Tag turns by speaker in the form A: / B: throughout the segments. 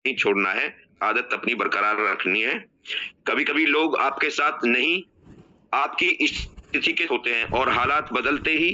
A: नहीं छोड़ना है, आदत अपनी बरकरार रखनी है। कभी-कभी लोग आपके साथ नहीं, आपकी स्थिति के होते हैं और हालात बदलते ही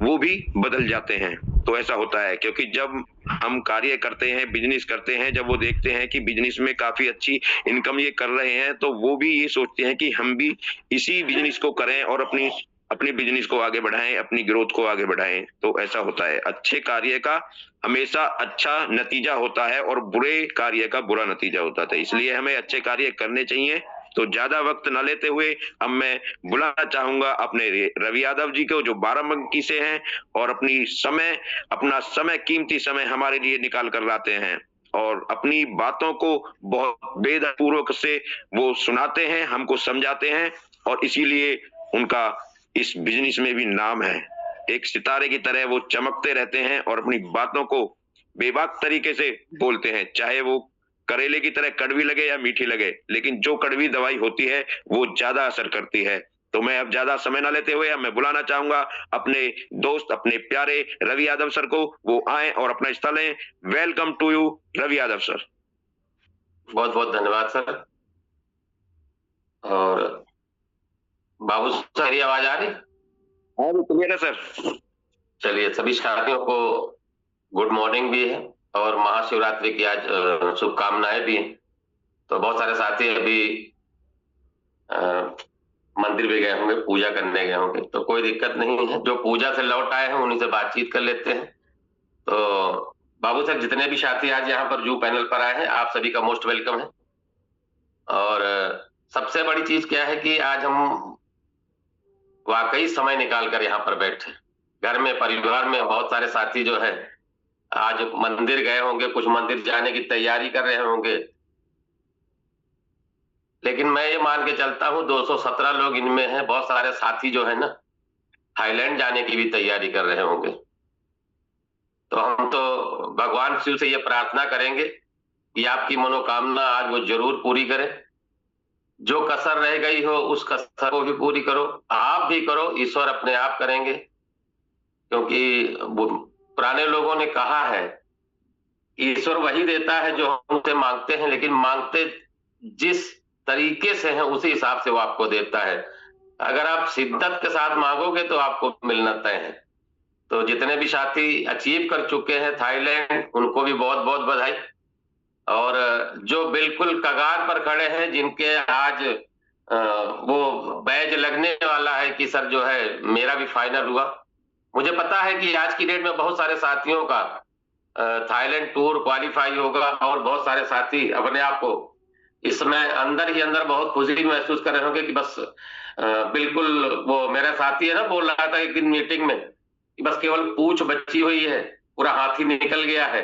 A: वो भी बदल जाते हैं। तो ऐसा होता है क्योंकि जब हम कार्य करते हैं, बिज़नेस करते हैं, जब वो देखते हैं कि बिज़नेस में काफ़ी अच्छी इनकम ये कर रहे हैं, तो वो भी ये सोचते हैं कि हम भी इसी बिज़नेस को करें और अपनी अपनी बिज़नेस को आगे बढ़ाएँ, अपनी ग्रोथ को आगे बढ़ाएँ। तो ऐसा होता है। अच्छे कार्य का हमेशा अच्छा नतीजा होता है और बुरे कार्य का बुरा नतीजा होता है। इसलिए हमें अच्छे कार्य करने चाहिए। तो ज़्यादा वक़्त ना लेते हुए अब मैं बुलाना चाहूँगा अपने रवि यादव जी को जो बाराबंकी से हैं और अपना समय कीमती समय हमारे लिए निकाल कर लाते हैं और अपनी बातों को बहुत वेदपूर्वक से वो सुनाते हैं, हमको समझाते हैं और इसीलिए उनका इस बिज़नेस में भी नाम है। एक सितारे की तरह वो चमकते रहते हैं और अपनी बातों को बेबाक तरीके से बोलते हैं, चाहे वो करेले की तरह कड़वी लगे या मीठी लगे, लेकिन जो कड़वी दवाई होती है, वो ज़्यादा असर करती है। तो मैं अब ज़्यादा समय ना लेते हुए अब मैं बुलाना चाहूँगा अपने दोस्त, अपने प्यारे रवि यादव सर को, वो आएँ और अपना हिस्सा लें। Welcome to you Ravi Yadav sir.
B: बहुत-बहुत धन्यवाद सर। और बाबू सर, मेरी आवाज़ आ रही?
A: हाँ जी, क्लियर है सर।
B: चलिए, सभी साथियों को गुड मॉर्निंग भी है और महाशिवरात्रि की आज शुभकामनाएँ भी हैं। तो बहुत सारे साथी अभी अ, मंदिर भी गए होंगे, पूजा करने गए होंगे, तो कोई दिक्कत नहीं है। जो पूजा से लौट आए हैं, उन्हीं से बातचीत कर लेते हैं। तो बाबू सर, जितने भी साथी आज यहाँ पर जू पैनल पर आए हैं, आप सभी का मोस्ट वेलकम है। और सबसे बड़ी चीज़ क्या है कि आज हम वाक़ई समय निकाल कर यहाँ पर बैठे। घर में, परिवार में बहुत सारे साथी जो है, आज मंदिर गए होंगे, कुछ मंदिर जाने की तैयारी कर रहे होंगे। लेकिन मैं ये मान के चलता हूँ 217 लोग इनमें हैं, बहुत सारे साथी जो है ना, थाईलैंड जाने की भी तैयारी कर रहे होंगे। तो हम तो भगवान शिव से ये प्रार्थना करेंगे कि आपकी मनोकामना आज वो ज़रूर पूरी करे। जो कसर रह गई हो, उस कसर को भी पूरी करो। आप भी करो, ईश्वर अपने आप करेंगे। क्योंकि वो पुराने लोगों ने कहा है, ईश्वर वही देता है जो हम उनसे मांगते हैं, लेकिन मांगते जिस तरीके से हैं उसी हिसाब से वो आपको देता है। अगर आप शिद्दत के साथ मांगोगे तो आपको मिलना तय है। तो जितने भी साथी अचीव कर चुके हैं थाईलैंड, उनको भी बहुत बहुत बधाई। और जो बिल्कुल कगार पर खड़े हैं, जिनके आज वो बैज लगने वाला है कि सर जो है मेरा भी फाइनल हुआ। मुझे पता है कि आज की डेट में बहुत सारे साथियों का थाईलैंड टूर क्वालिफाई होगा और बहुत सारे साथी अपने आप को इसमें अंदर ही अंदर बहुत खुशी महसूस कर रहे होंगे कि बस बिल्कुल। वो मेरा साथी है ना, बोल रहा था एक दिन मीटिंग में कि बस केवल पूंछ बची हुई है, पूरा हाथी निकल गया है।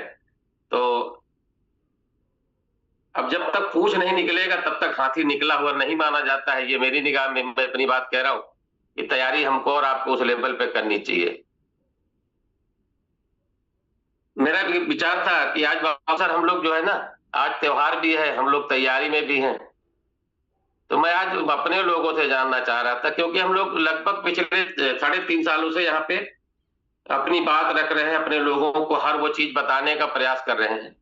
B: तो अब जब तक पूंछ नहीं निकलेगा तब तक हाथी निकला हुआ नहीं माना जाता है। ये मेरी निगाह में, मैं अपनी बात कह रहा हूँ कि तैयारी हमको और आपको उस लेवल पे करनी चाहिए। मेरा भी विचार था कि आज सर हम लोग जो है ना, आज त्योहार भी है, हम लोग तैयारी में भी हैं। तो मैं आज अपने लोगों से जानना चाह रहा था, क्योंकि हम लोग लगभग पिछले 3.5 सालों से यहाँ पे अपनी बात रख रहे हैं, अपने लोगों को हर वो चीज बताने का प्रयास कर रहे हैं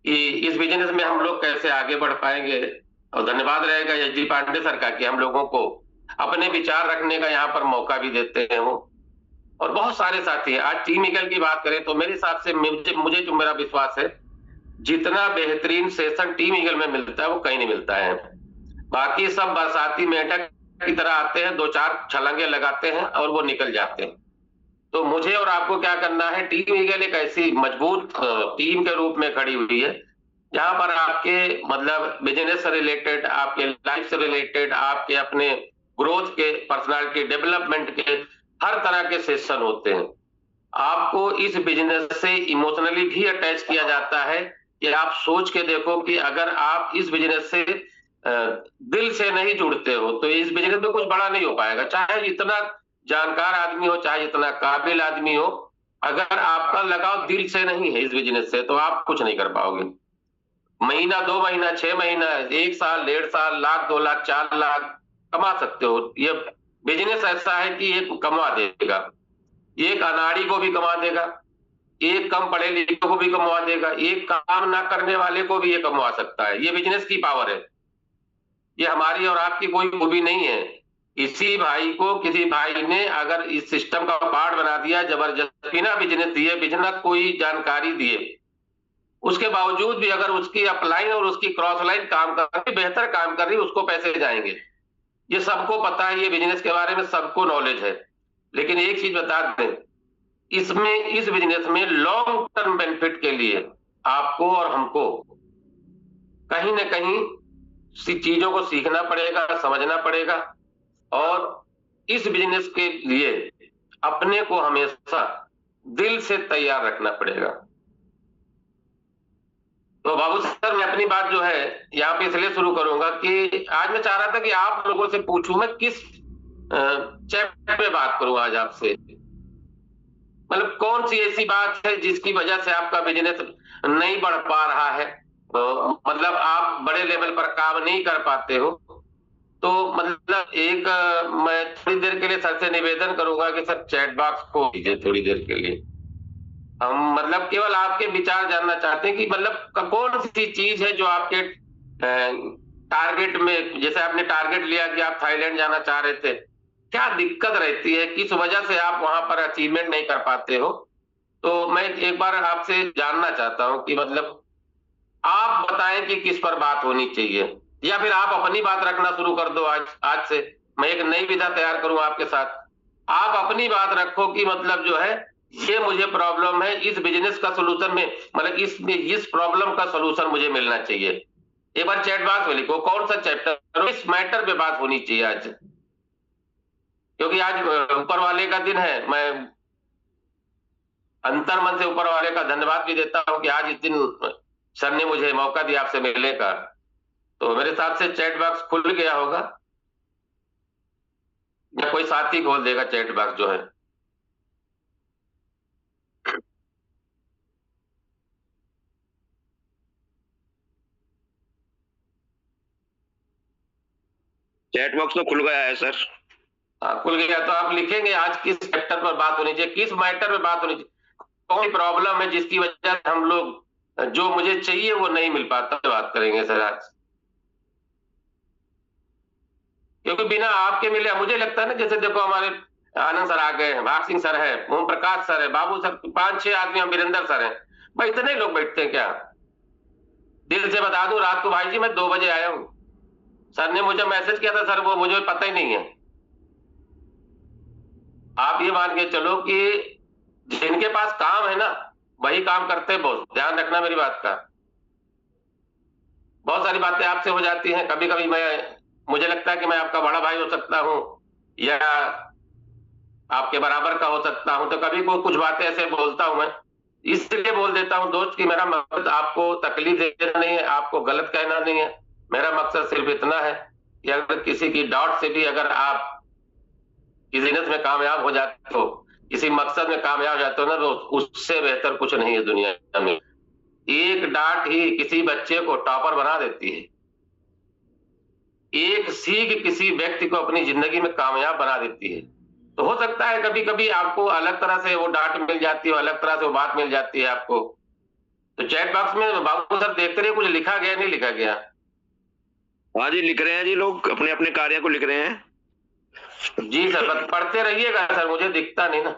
B: कि इस बिजनेस में हम लोग कैसे आगे बढ़ पाएंगे। और धन्यवाद रहेगा एच डी पांडे सर का कि हम लोगों को अपने विचार रखने का यहाँ पर मौका भी देते हैं वो। और बहुत सारे साथी हैं। आज टीम ईगल की बात करें तो मेरे हिसाब से, मुझे जो मेरा विश्वास है, जितना बेहतरीन सेशन टीम ईगल में मिलता है वो कहीं नहीं मिलता है। बाकी सब बरसाती मेंढक की तरह आते हैं, दो चार छलांगे लगाते हैं और वो निकल जाते हैं। तो मुझे और आपको क्या करना है, टीम ईगल एक ऐसी मजबूत टीम के रूप में खड़ी हुई है, जहां पर आपके मतलब बिजनेस से रिलेटेड, आपके लाइफ से रिलेटेड, आपके अपने ग्रोथ के, पर्सनालिटी डेवलपमेंट के हर तरह के सेशन होते हैं। आपको इस बिजनेस से इमोशनली भी अटैच किया जाता है कि आप सोच के देखो कि अगर आप इस बिजनेस से दिल से नहीं जुड़ते हो तो इस बिजनेस में कुछ बड़ा नहीं हो पाएगा। चाहे जितना जानकार आदमी हो, चाहे जितना काबिल आदमी हो, अगर आपका लगाव दिल से नहीं है इस बिजनेस से तो आप कुछ नहीं कर पाओगे। महीना, 2 महीना, 6 महीना, 1 साल, 1.5 साल, लाख, 2 लाख, 4 लाख कमा सकते हो। ये बिजनेस ऐसा है कि ये कमा देगा, एक अनाड़ी को भी कमा देगा, एक कम पढ़े लिखे को भी कमवा देगा, एक काम ना करने वाले को भी ये कमवा सकता है। ये बिजनेस की पावर है, ये हमारी और आपकी कोई खूबी नहीं है। इसी भाई को किसी भाई ने अगर इस सिस्टम का पार्ट बना दिया, जबरदस्ती बिना बिजनेस दिए, बिना कोई जानकारी दिए, उसके बावजूद भी अगर उसकी अपलाइन और उसकी क्रॉस लाइन काम कर रही, बेहतर काम कर रही, उसको पैसे जाएंगे। ये सबको पता है, ये बिजनेस के बारे में सबको नॉलेज है। लेकिन एक चीज बता दें, इसमें इस बिजनेस में लॉन्ग टर्म बेनिफिट के लिए आपको और हमको कहीं ना कहीं चीजों को सीखना पड़ेगा, समझना पड़ेगा, और इस बिजनेस के लिए अपने को हमेशा दिल से तैयार रखना पड़ेगा। तो बाबू सर, मैं अपनी बात जो है यहाँ पे इसलिए शुरू करूंगा कि आज मैं चाह रहा था कि आप लोगों से पूछूं मैं किस चैप्टर पे बात करूं आज आपसे। मतलब कौन सी ऐसी बात है जिसकी वजह से आपका बिजनेस नहीं बढ़ पा रहा है, मतलब आप बड़े लेवल पर काम नहीं कर पाते हो। तो मतलब एक मैं थोड़ी देर के लिए सर से निवेदन करूंगा कि सर चैट बॉक्स को दीजिए थोड़ी देर के लिए। हम मतलब केवल आपके विचार जानना चाहते हैं कि मतलब कौन सी चीज है जो आपके टारगेट में, जैसे आपने टारगेट लिया कि आप थाईलैंड जाना चाह रहे थे, क्या दिक्कत रहती है, किस वजह से आप वहां पर अचीवमेंट नहीं कर पाते हो। तो मैं एक बार आपसे जानना चाहता हूं कि मतलब आप बताएं कि किस पर बात होनी चाहिए, या फिर आप अपनी बात रखना शुरू कर दो। आज से मैं एक नई विधा तैयार करूं आपके साथ, आप अपनी बात रखो कि मतलब जो है ये मुझे प्रॉब्लम है, इस बिजनेस का सोल्यूशन में, मतलब इस प्रॉब्लम का सोल्यूशन मुझे मिलना चाहिए। एक बार चैट बॉक्स में लिखो कौन सा चैप्टर, इस मैटर पे बात होनी चाहिए आज, क्योंकि आज ऊपर वाले का दिन है। मैं अंतर मन से ऊपर वाले का धन्यवाद भी देता हूं कि आज इस दिन सर ने मुझे मौका दिया आपसे मिलने का। तो मेरे हिसाब से चैट बॉक्स खुल गया होगा, या कोई साथी खोल देगा चैट बॉक्स जो है।
A: चैट बॉक्स तो खुल गया है सर।
B: खुल गया, तो आप लिखेंगे आज किस चैप्टर पर बात होनी चाहिए, किस मैटर पर बात होनी चाहिए, कौन सी प्रॉब्लम है जिसकी वजह से हम लोग जो मुझे चाहिए वो नहीं मिल पाता, बात करेंगे सर आज। क्योंकि बिना आपके मिले मुझे लगता है ना, जैसे देखो हमारे आनंद सर आ गए हैं, भाग सिंह सर है, ओम प्रकाश सर है, बाबू सर, 5-6 आदमी, हम वीरेंद्र सर हैं, भाई इतने लोग बैठते हैं क्या। दिल से बता दूं, रात को भाई जी मैं 2 बजे आया हूं, सर ने मुझे मैसेज किया था, सर वो मुझे पता ही नहीं है। आप ये मान के चलो कि जिनके पास काम है ना वही काम करते हैं, बहुत ध्यान रखना मेरी बात का। बहुत सारी बातें आपसे हो जाती हैं, कभी कभी मुझे लगता है कि मैं आपका बड़ा भाई हो सकता हूं या आपके बराबर का हो सकता हूं, तो कभी को कुछ बातें ऐसे बोलता हूं मैं, इसलिए बोल देता हूं दोस्त कि मेरा मकसद आपको तकलीफ देना नहीं है, आपको गलत कहना नहीं है। मेरा मकसद सिर्फ इतना है कि अगर किसी की डाउट से भी अगर आप किसी बिजनेस में कामयाब हो जाते हो, किसी मकसद में कामयाब हो जाते हो ना, तो उससे बेहतर कुछ नहीं है दुनिया में। एक डांट ही किसी बच्चे को टॉपर बना देती है, एक सीख किसी व्यक्ति को अपनी जिंदगी में कामयाब बना देती है। तो हो सकता है कभी कभी आपको अलग तरह से वो डांट मिल जाती है, अलग तरह से वो बात मिल जाती है आपको। तो चैट बॉक्स में बाबू सर देखते रहिए, कुछ लिखा गया नहीं लिखा गया।
A: हाँ जी, लिख रहे हैं जी, लोग अपने अपने कार्य को लिख रहे हैं
B: जी सर, पढ़ते रहिएगा सर, मुझे दिखता नहीं ना।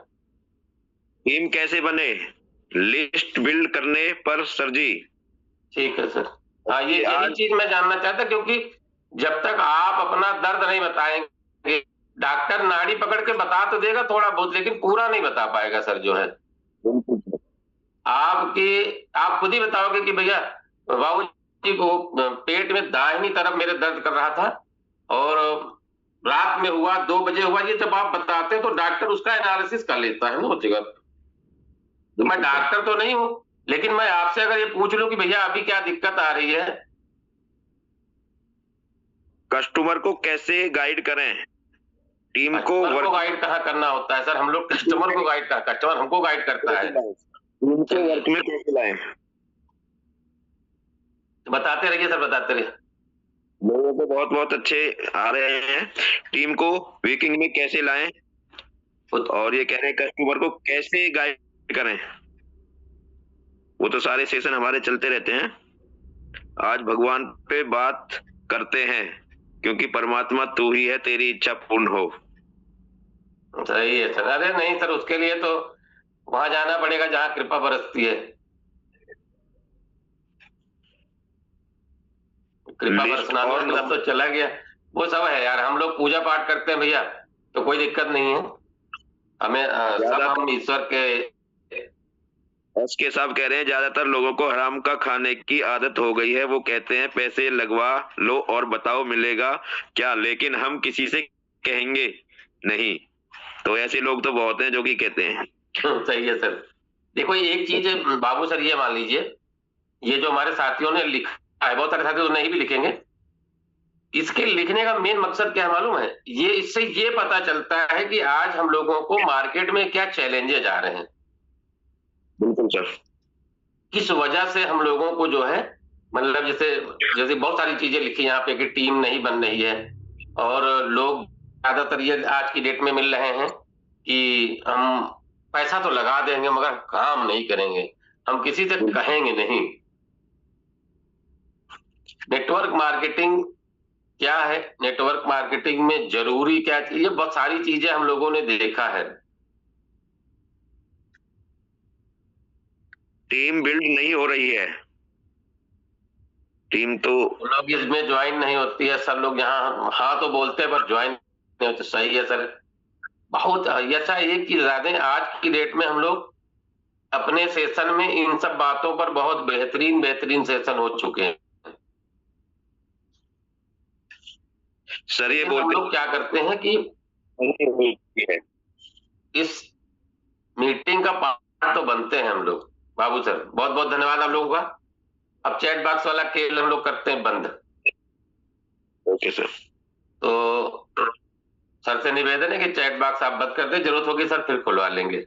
A: टीम कैसे बने, लिस्ट बिल्ड करने पर सर जी।
B: ठीक है सर। हाँ, ये यही चीज मैं जानना चाहता, क्योंकि जब तक आप अपना दर्द नहीं बताएंगे, डॉक्टर नाड़ी पकड़ के बता तो देगा थोड़ा बहुत, लेकिन पूरा नहीं बता पाएगा सर जो है। आप खुद ही बताओगे कि भैया बाबू जी को पेट में दाहिनी तरफ मेरे दर्द कर रहा था और रात में हुआ, 2 बजे हुआ, ये जब आप बताते हैं तो डॉक्टर उसका एनालिसिस कर लेता है ना वो जगह। तो मैं डॉक्टर तो नहीं हूं, लेकिन मैं आपसे अगर ये पूछ लूं कि भैया अभी क्या दिक्कत आ रही है।
A: कस्टमर को कैसे गाइड करें, टीम को
B: गाइड कहाँ करना होता है सर, हम लोग कस्टमर को गाइड कर, कस्टमर हमको गाइड करता है,
A: टीम को वर्क में कैसे लाएं।
B: बताते रहिए सर, बताते रहिए।
A: लोगों को बहुत बहुत अच्छे आ रहे हैं, टीम को वर्किंग में कैसे लाएं, और ये कह रहे हैं कस्टमर को कैसे गाइड करें। वो तो सारे सेशन हमारे चलते रहते हैं। आज भगवान पे बात करते हैं, क्योंकि परमात्मा तू ही है, तेरी इच्छा पूर्ण हो।
B: सही है सर। अरे नहीं सर, उसके लिए तो वहां जाना पड़ेगा जहाँ कृपा बरसती है। कृपा
A: लिस्ट
B: बरसना
A: और
B: मतलब तो चला गया। वो सब है यार, हम लोग पूजा पाठ करते हैं भैया, तो कोई दिक्कत नहीं है हमें। सब
A: ज्यादातर
B: हम ईश्वर के।
A: उसके साहब कह रहे हैं ज्यादातर लोगों को हराम का खाने की आदत हो गई है। वो कहते हैं पैसे लगवा लो और बताओ मिलेगा क्या, लेकिन हम किसी से कहेंगे नहीं। तो ऐसे लोग तो बहुत हैं जो कि कहते हैं।
B: सही है सर। देखो एक चीज बाबू सर, ये मान लीजिए, ये जो हमारे साथियों ने लिखा है, बहुत सारे साथी तो नहीं भी लिखेंगे, इसके लिखने का मेन मकसद क्या है मालूम है? ये इससे ये पता चलता है कि आज हम लोगों को मार्केट में क्या चैलेंजेस आ रहे हैं,
A: बिल्कुल सर।
B: किस वजह से हम लोगों को जो है, मतलब जैसे जैसे बहुत सारी चीजें लिखी यहाँ पे कि टीम नहीं बन रही है, और लोग ज्यादातर ये आज की डेट में मिल रहे हैं कि हम पैसा तो लगा देंगे मगर काम नहीं करेंगे, हम किसी से कहेंगे नहीं। नेटवर्क मार्केटिंग क्या है, नेटवर्क मार्केटिंग में जरूरी क्या चीज, ये बहुत सारी चीजें हम लोगों ने देखा है।
A: टीम बिल्ड नहीं हो रही है। टीम तो
B: लोग इसमें ज्वाइन नहीं होती है सर, लोग यहाँ हाँ तो बोलते हैं पर ज्वाइन नहीं होते। सही है सर। बहुत ऐसा एक चीज बता दें, आज की डेट में हम लोग अपने सेशन में इन सब बातों पर बहुत बेहतरीन बेहतरीन सेशन हो चुके हैं।
A: सर ये
B: लेकिन हम
A: बोलते
B: लोग क्या करते हैं कि
A: है।
B: इस मीटिंग का पार्ट तो बनते हैं हम लोग। बाबू सर बहुत बहुत धन्यवाद आप लोगों का। अब चैट बॉक्स वाला खेल हम लोग करते हैं बंद।
A: Okay sir.
B: तो सर से निवेदन है कि चैट बॉक्स आप बंद कर दें, जरूरत होगी सर फिर खुलवा लेंगे।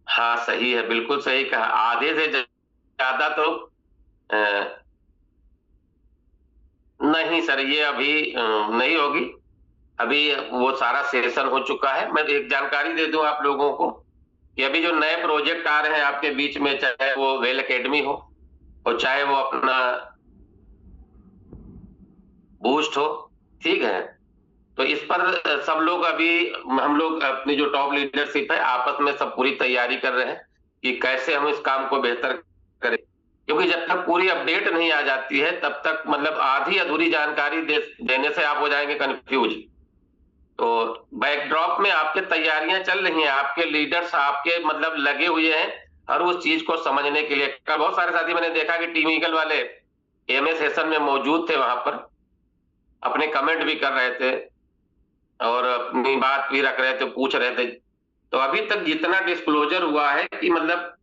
B: हाँ सही है, बिल्कुल सही कहा। आधे से ज्यादा तो नहीं सर, ये अभी नहीं होगी। अभी वो सारा सेशन हो चुका है। मैं एक जानकारी दे दूं आप लोगों को कि अभी जो नए प्रोजेक्ट आ रहे हैं आपके बीच में, चाहे वो वेल एकेडमी हो और चाहे वो अपना बूस्ट हो, ठीक है, तो इस पर सब लोग अभी, हम लोग अपनी जो टॉप लीडरशिप है आपस में सब पूरी तैयारी कर रहे हैं कि कैसे हम इस काम को बेहतर करें। क्योंकि जब तक पूरी अपडेट नहीं आ जाती है तब तक मतलब आधी अधूरी जानकारी देने से आप हो जाएंगे कंफ्यूज। तो बैकड्रॉप में आपके तैयारियां चल रही हैं, आपके लीडर्स आपके मतलब लगे हुए हैं और उस चीज को समझने के लिए। बहुत सारे साथी मैंने देखा कि टीम ईगल वाले एमए सेशन में मौजूद थे, वहां पर अपने कमेंट भी कर रहे थे और अपनी बात भी रख रहे थे, पूछ रहे थे। तो अभी तक जितना डिस्क्लोजर हुआ है कि मतलब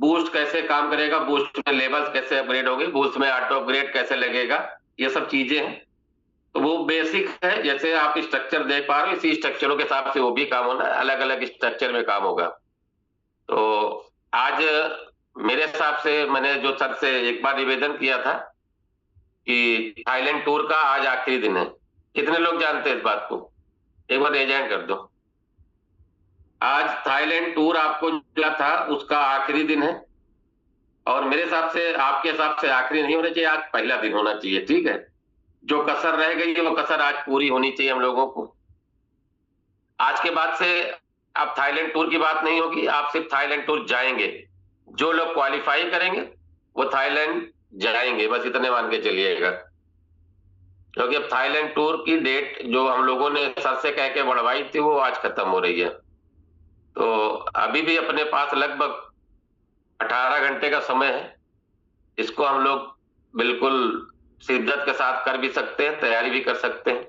B: बूस्ट कैसे काम करेगा, बूस्ट में लेवल्स कैसे अपग्रेड होंगे, बूस्ट में ऑटो अपग्रेड कैसे लगेगा, ये सब चीजें हैं। तो वो बेसिक है, जैसे आप स्ट्रक्चर देख पा रहे हो इसी स्ट्रक्चरों के हिसाब से वो भी काम होना है, अलग अलग स्ट्रक्चर में काम होगा। तो आज मेरे हिसाब से मैंने जो सर से एक बार निवेदन किया था कि थाईलैंड टूर का आज आखिरी दिन है। कितने लोग जानते हैं इस बात को? एक बार रेज हैंड कर दो। आज थाईलैंड टूर आपको जो था उसका आखिरी दिन है, और मेरे हिसाब से आपके हिसाब से आखिरी नहीं होना चाहिए, आज पहला दिन होना चाहिए, ठीक है। जो कसर रह गई है वो कसर आज पूरी होनी चाहिए हम लोगों को। आज के बाद से अब थाईलैंड टूर की बात नहीं होगी, आप सिर्फ थाईलैंड टूर जाएंगे। जो लोग क्वालिफाई करेंगे वो थाईलैंड जाएंगे, बस इतने मान के चलिएगा। क्योंकि अब थाईलैंड टूर की डेट जो हम लोगों ने सर से कह के बढ़वाई थी वो आज खत्म हो रही है। तो अभी भी अपने पास लगभग 18 घंटे का समय है। इसको हम लोग बिल्कुल शिद्दत के साथ कर भी सकते हैं, तैयारी भी कर सकते हैं।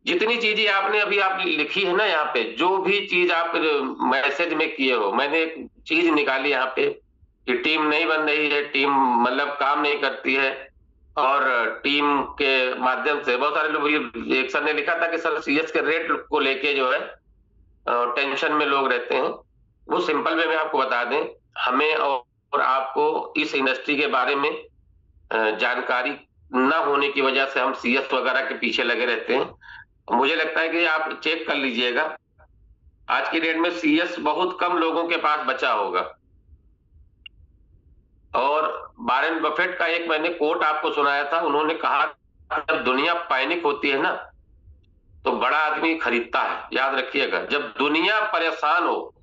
B: जितनी चीजें आपने अभी आप लिखी है ना यहाँ पे, जो भी चीज आप मैसेज में किए हो, मैंने एक चीज निकाली यहाँ पे कि टीम नहीं बन रही है, टीम मतलब काम नहीं करती है, और टीम के माध्यम से बहुत सारे लोग, एक सर ने लिखा था कि सर सीएस के रेट को लेके जो है टेंशन में लोग रहते हैं। वो सिंपल वे में आपको बता दें, हमें और आपको इस इंडस्ट्री के बारे में जानकारी न होने की वजह से हम सीएस वगैरह के पीछे लगे रहते हैं। मुझे लगता है कि आप चेक कर लीजिएगा, आज की डेट में सीएस बहुत कम लोगों के पास बचा होगा। और वॉरेन बफेट का एक मैंने कोट आपको सुनाया था, उन्होंने कहा जब दुनिया पैनिक होती है ना तो बड़ा आदमी खरीदता है। याद रखिएगा, जब दुनिया परेशान हो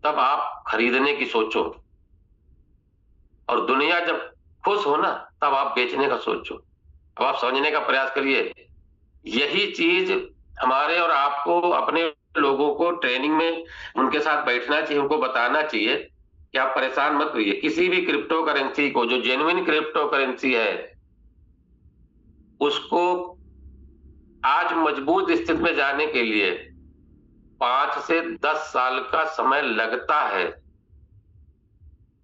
B: तब आप खरीदने की सोचो, और दुनिया जब खुश हो ना तब आप बेचने का सोचो। अब आप समझने का प्रयास करिए, यही चीज हमारे और आपको अपने लोगों को ट्रेनिंग में उनके साथ बैठना चाहिए, उनको बताना चाहिए कि आप परेशान मत होइए। किसी भी क्रिप्टो करेंसी को, जो जेन्युइन क्रिप्टो करेंसी है, उसको आज मजबूत स्थिति में जाने के लिए 5 से 10 साल का समय लगता है।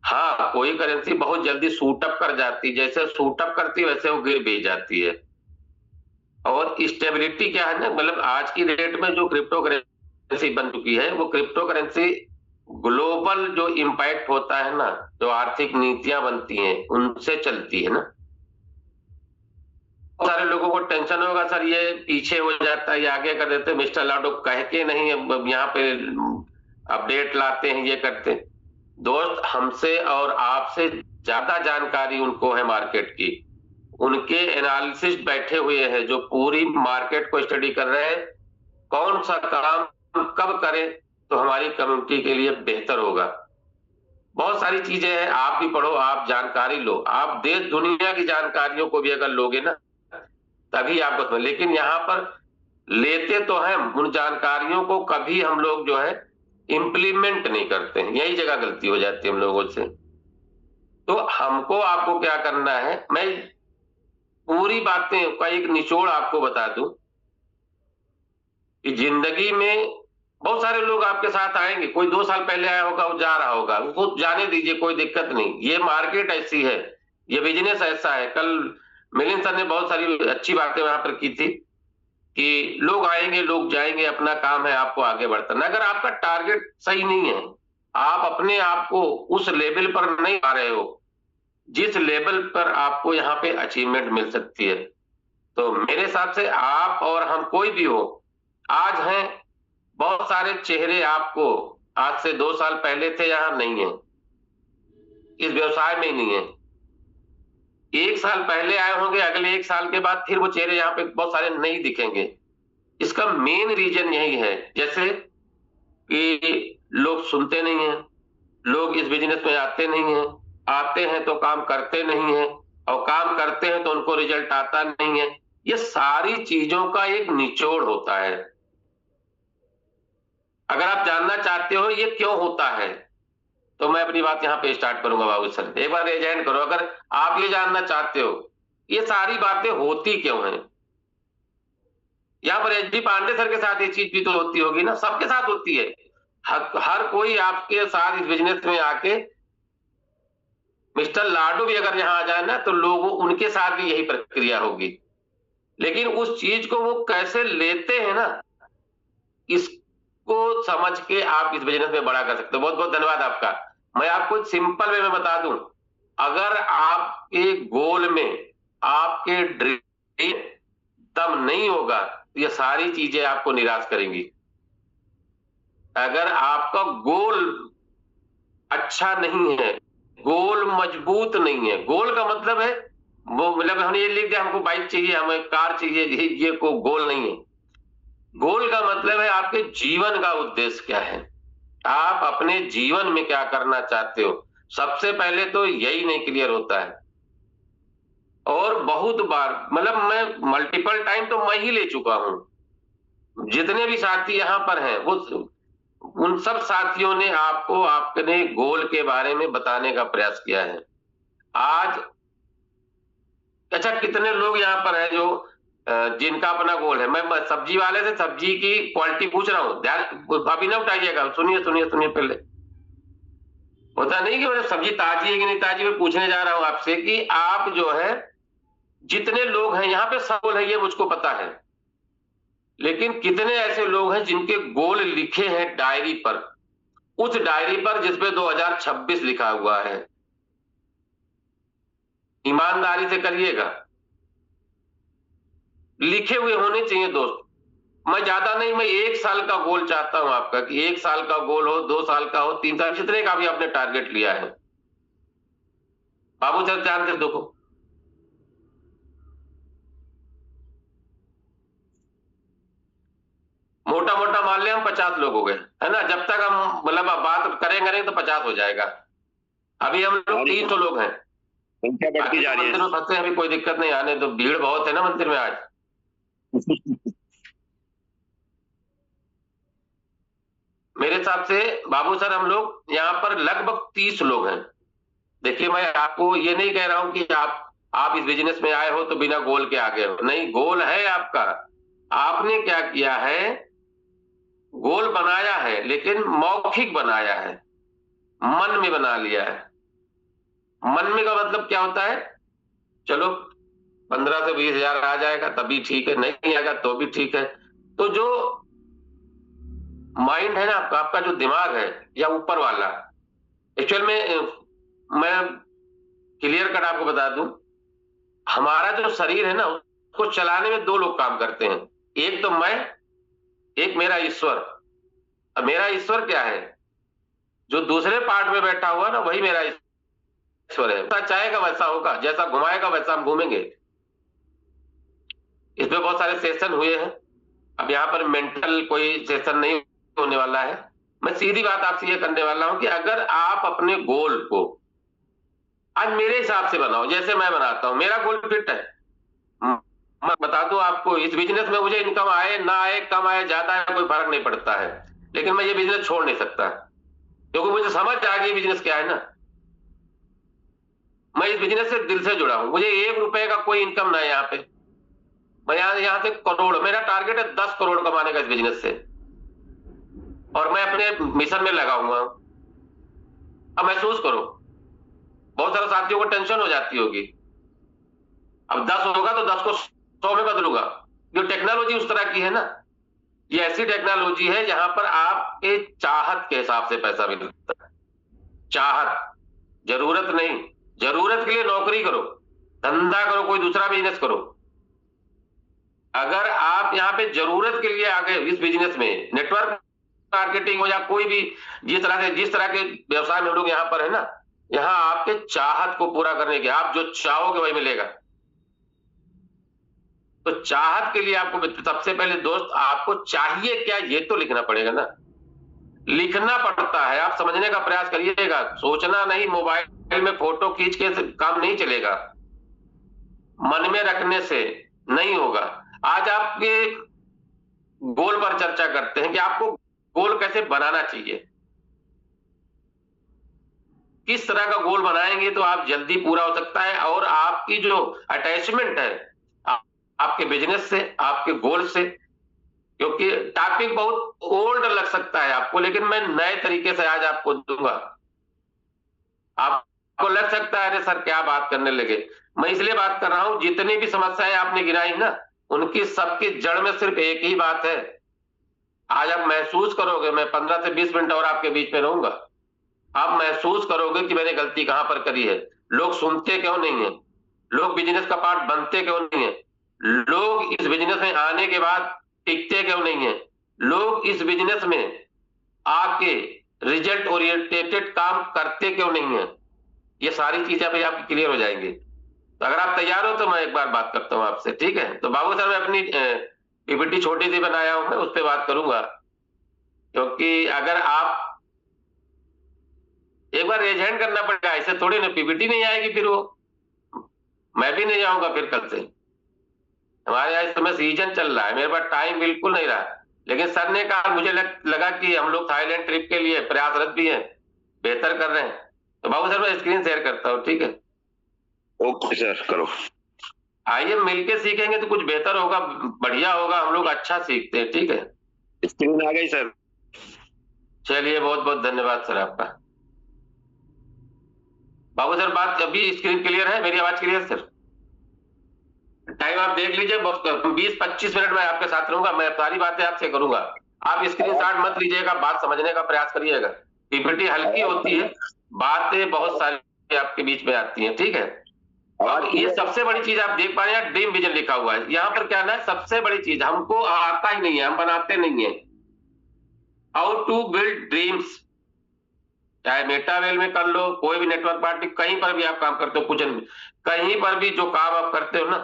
B: हाँ, कोई करेंसी बहुत जल्दी सूटअप कर जाती, जैसे सूटअप करती वैसे वो गिर भी जाती है। और स्टेबिलिटी क्या है ना, मतलब आज की डेट में जो क्रिप्टो करेंसी बन चुकी है, वो क्रिप्टो करेंसी ग्लोबल जो इम्पैक्ट होता है ना, जो आर्थिक नीतियां बनती हैं उनसे चलती है ना। सारे लोगों को टेंशन होगा, सर ये पीछे हो जाता है, ये आगे कर देते, मिस्टर लाडो कह के नहीं यहाँ पे अपडेट लाते हैं, ये करते हैं। दोस्त, हमसे और आपसे ज्यादा जानकारी उनको है मार्केट की, उनके एनालिसिस बैठे हुए हैं जो पूरी मार्केट को स्टडी कर रहे हैं, कौन सा काम कब करें तो हमारी कम्युनिटी के लिए बेहतर होगा। बहुत सारी चीजें हैं, आप भी पढ़ो, आप जानकारी लो, आप देश दुनिया की जानकारियों को भी अगर लोगे ना तभी आपको। लेकिन यहाँ पर लेते तो हैं, उन जानकारियों को कभी हम लोग जो है इंप्लीमेंट नहीं करते हैं, यही जगह गलती हो जाती है हम लोगों से। तो हमको आपको क्या करना है, मैं पूरी बातें का एक निचोड़ आपको बता दूं कि जिंदगी में बहुत सारे लोग आपके साथ आएंगे, कोई 2 साल पहले आया होगा, वो जा रहा होगा, उसको जाने दीजिए, कोई दिक्कत नहीं। ये मार्केट ऐसी है, ये बिजनेस ऐसा है। कल मिलिंद सर ने बहुत सारी अच्छी बातें वहां पर की थी कि लोग आएंगे, लोग जाएंगे, अपना काम है आपको आगे बढ़ना। अगर आपका टारगेट सही नहीं है, आप अपने आप को उस लेवल पर नहीं आ रहे हो जिस लेवल पर आपको यहाँ पे अचीवमेंट मिल सकती है, तो मेरे हिसाब से आप और हम कोई भी हो, आज हैं, बहुत सारे चेहरे आपको आज से 2 साल पहले थे, यहाँ नहीं है, इस व्यवसाय में ही नहीं है। 1 साल पहले आए होंगे, अगले 1 साल के बाद फिर वो चेहरे यहाँ पे बहुत सारे नहीं दिखेंगे। इसका मेन रीजन यही है, जैसे कि लोग सुनते नहीं हैं, लोग इस बिजनेस में आते नहीं हैं, आते हैं तो काम करते नहीं हैं, और काम करते हैं तो उनको रिजल्ट आता नहीं है। ये सारी चीजों का एक निचोड़ होता है। अगर आप जानना चाहते हो ये क्यों होता है, तो मैं अपनी बात यहाँ पे स्टार्ट करूंगा। बाबू सर, एक बार रेज हैंड करो अगर आप ये जानना चाहते हो ये सारी बातें होती क्यों हैं। यहाँ पर एच डी पांडे सर के साथ ये चीज भी तो होती होगी ना, सबके साथ होती है। हर कोई आपके साथ इस बिजनेस में आके, मिस्टर लाडू भी अगर यहाँ आ जाए ना तो लोगों उनके साथ भी यही प्रक्रिया होगी। लेकिन उस चीज को वो कैसे लेते हैं ना, इसको समझ के आप इस बिजनेस में बड़ा कर सकते हो। बहुत बहुत धन्यवाद आपका। मैं आपको सिंपल वे में बता दूं, अगर आपके गोल में, आपके ड्रीम दम नहीं होगा तो ये सारी चीजें आपको निराश करेंगी। अगर आपका गोल अच्छा नहीं है, गोल मजबूत नहीं है, गोल का मतलब है वो, मतलब हमने ये लिख दिया हमको बाइक चाहिए, हमें कार चाहिए, ये को गोल नहीं है। गोल का मतलब है आपके जीवन का उद्देश्य क्या है, आप अपने जीवन में क्या करना चाहते हो। सबसे पहले तो यही नहीं क्लियर होता है। और बहुत बार, मतलब मैं मल्टीपल टाइम तो मैं ही ले चुका हूं, जितने भी साथी यहाँ पर हैं वो उन सब साथियों ने आपको अपने गोल के बारे में बताने का प्रयास किया है। आज अच्छा, कितने लोग यहाँ पर हैं जो जिनका अपना गोल है। मैं सब्जी वाले से सब्जी की क्वालिटी पूछ रहा हूँ, ध्यान अभी ना उठाइएगा, सुनिए सुनिए सुनिए। पहले होता नहीं कि मतलब सब्जी ताजी है कि नहीं ताजी, मैं पूछने जा रहा हूं आपसे कि आप जो है, जितने लोग हैं यहाँ पे सब गोल है ये मुझको पता है, लेकिन कितने ऐसे लोग हैं जिनके गोल लिखे हैं डायरी पर, उस डायरी पर जिसपे 2026 लिखा हुआ है। ईमानदारी से करिएगा, लिखे हुए होने चाहिए दोस्त। मैं ज्यादा नहीं, मैं 1 साल का गोल चाहता हूं आपका, कि 1 साल का गोल हो, 2 साल का हो, 3 साल, जितने का भी आपने टारगेट लिया है। बाबू सर ध्यान से देखो, मोटा मोटा मान लिया हम 50 लोग हो गए, है ना। जब तक हम मतलब अब बात करेंगे नहीं तो 50 हो जाएगा। अभी हम लोग 300 लोग हैं।
A: संख्या बढ़ती जा रही
B: मंदिर में फंसे, अभी कोई दिक्कत नहीं, आने तो भीड़ बहुत है ना मंदिर में आज।
A: है।
B: मेरे हिसाब से बाबू सर हम लोग यहाँ पर लगभग 30 लोग हैं। देखिए, मैं आपको ये नहीं कह रहा हूं कि आप इस बिजनेस में आए हो तो बिना गोल के आगे हो, नहीं, गोल है आपका। आपने क्या किया है, गोल बनाया है लेकिन मौखिक बनाया है, मन में बना लिया है। मन में का मतलब क्या होता है, चलो 15 से 20 हजार आ जाएगा तभी ठीक है, नहीं आएगा तो भी ठीक है। तो जो माइंड है ना आपका, आपका जो दिमाग है या ऊपर वाला, एक्चुअल में मैं क्लियर कट आपको बता दूं, हमारा जो शरीर है ना उसको चलाने में 2 लोग काम करते हैं, एक तो मैं, एक मेरा ईश्वर। अब मेरा ईश्वर क्या है, जो दूसरे पार्ट में बैठा हुआ ना वही मेरा ईश्वर है। जैसा चाहेगा वैसा होगा, जैसा घुमाएगा वैसा हम घूमेंगे। इसमें बहुत सारे सेशन हुए हैं, अब यहाँ पर मेंटल कोई सेशन नहीं होने वाला है। मैं सीधी बात आपसे ये करने वाला हूं कि अगर आप अपने गोल को आज मेरे हिसाब से बनाओ, जैसे मैं बनाता हूं, मेरा गोल फिट है। मैं बता दूं आपको, इस बिजनेस में मुझे इनकम आए ना आए, कम आए ज्यादा आए, कोई फर्क नहीं पड़ता है, लेकिन मैं ये बिजनेस छोड़ नहीं सकता, क्योंकि मुझे समझ आ गई बिजनेस क्या है ना। मैं इस बिजनेस से दिल से जुड़ा हूं, मुझे 1 रुपए का कोई इनकम ना है यहाँ पे। मैं यहाँ से करोड़, मेरा टारगेट है 10 करोड़ कमाने का इस बिजनेस से, और मैं अपने मिशन में लगा हुआ हूं। अब महसूस करो, बहुत सारे साथियों को टेंशन हो जाती होगी, अब 10 होगा तो 10 को 100 में बदलूंगा। जो टेक्नोलॉजी उस तरह की है ना, ये ऐसी टेक्नोलॉजी है जहां पर आपके चाहत के हिसाब से पैसा मिलता है। चाहत, जरूरत नहीं। जरूरत के लिए नौकरी करो, धंधा करो, कोई दूसरा बिजनेस करो। अगर आप यहाँ पे जरूरत के लिए आ गए इस बिजनेस में, नेटवर्क मार्केटिंग हो या कोई भी जिस तरह के व्यवसाय में लोग यहाँ पर है ना, यहाँ आपके चाहत को पूरा करने के, आप जो चाहोगे वही मिलेगा। तो चाहत के लिए आपको सबसे पहले दोस्त, आपको चाहिए क्या ये तो लिखना पड़ेगा ना। लिखना पड़ता है, आप समझने का प्रयास करिएगा, सोचना नहीं। मोबाइल में फोटो खींच के काम नहीं चलेगा, मन में रखने से नहीं होगा। आज आपके गोल पर चर्चा करते हैं कि आपको गोल कैसे बनाना चाहिए। किस तरह का गोल बनाएंगे तो आप जल्दी पूरा हो सकता है, और आपकी जो अटैचमेंट है आपके बिजनेस से, आपके गोल से, क्योंकि टॉपिक बहुत ओल्ड लग सकता है आपको, लेकिन मैं नए तरीके से आज आपको दूंगा। आपको लग सकता है अरे सर क्या बात करने लगे, मैं इसलिए बात कर रहा हूं, जितनी भी समस्याएं आपने गिनाई ना, उनकी सबकी जड़ में सिर्फ एक ही बात है। आज आप महसूस करोगे, मैं 15 से 20 मिनट और आपके बीच में रहूंगा, आप महसूस करोगे कि मैंने गलती कहां पर करी है। लोग सुनते क्यों नहीं है, लोग बिजनेस का पार्ट बनते क्यों नहीं है, लोग इस बिजनेस में आने के बाद टिकते क्यों नहीं है, लोग इस बिजनेस में आके रिजल्ट ओरिएंटेड काम करते क्यों नहीं है। ये सारी चीजें अभी आपकी क्लियर हो जाएंगी। तो अगर आप तैयार हो तो मैं एक बार बात करता हूं आपसे, ठीक है। तो बाबू सर, मैं अपनी पीपीटी छोटी सी बनाया हूं, मैं उस पर बात करूंगा, क्योंकि अगर आप एक बार रेज हैंड करना पड़ेगा, ऐसे थोड़ी ना पीपीटी नहीं आएगी, फिर वो मैं भी नहीं जाऊंगा फिर कल से। हमारे यहाँ इस समय सीजन चल रहा है, मेरे पास टाइम बिल्कुल नहीं रहा, लेकिन सर ने कहा, मुझे लगा कि हम लोग थाईलैंड ट्रिप के लिए प्रयासरत भी हैं, बेहतर कर रहे हैं। तो बाबू सर मैं स्क्रीन शेयर करता हूँ, ठीक है।
A: ओके सर, करो।
B: आइए मिलके सीखेंगे तो कुछ बेहतर होगा, बढ़िया होगा, हम लोग अच्छा सीखते हैं, ठीक है।
A: स्क्रीन आ गई सर।
B: चलिए, बहुत बहुत धन्यवाद सर आपका। बाबू सर बात अभी स्क्रीन क्लियर है, मेरी आवाज क्लियर है सर? टाइम आप देख लीजिए, 20-25 मिनट में आपके साथ रहूंगा, मैं सारी बातें आपसे करूंगा। आप स्क्रीन शॉट मत लीजिएगा, बात समझने का प्रयास करिएगा। पीपीटी हल्की होती है, बातें बहुत सारी आपके बीच में आती हैं, ठीक है। अब ये सबसे बड़ी चीज आप देख पा रहे हैं, ड्रीम विजन लिखा हुआ है यहाँ पर। क्या ना, सबसे बड़ी चीज हमको आता ही नहीं है, हम बनाते नहीं है। हाउ टू बिल्ड ड्रीम्स, चाहे मेटावेल में कर लो, कोई भी नेटवर्क पार्टी, कहीं पर भी आप काम करते हो, कुछ कहीं पर भी जो काम आप करते हो ना,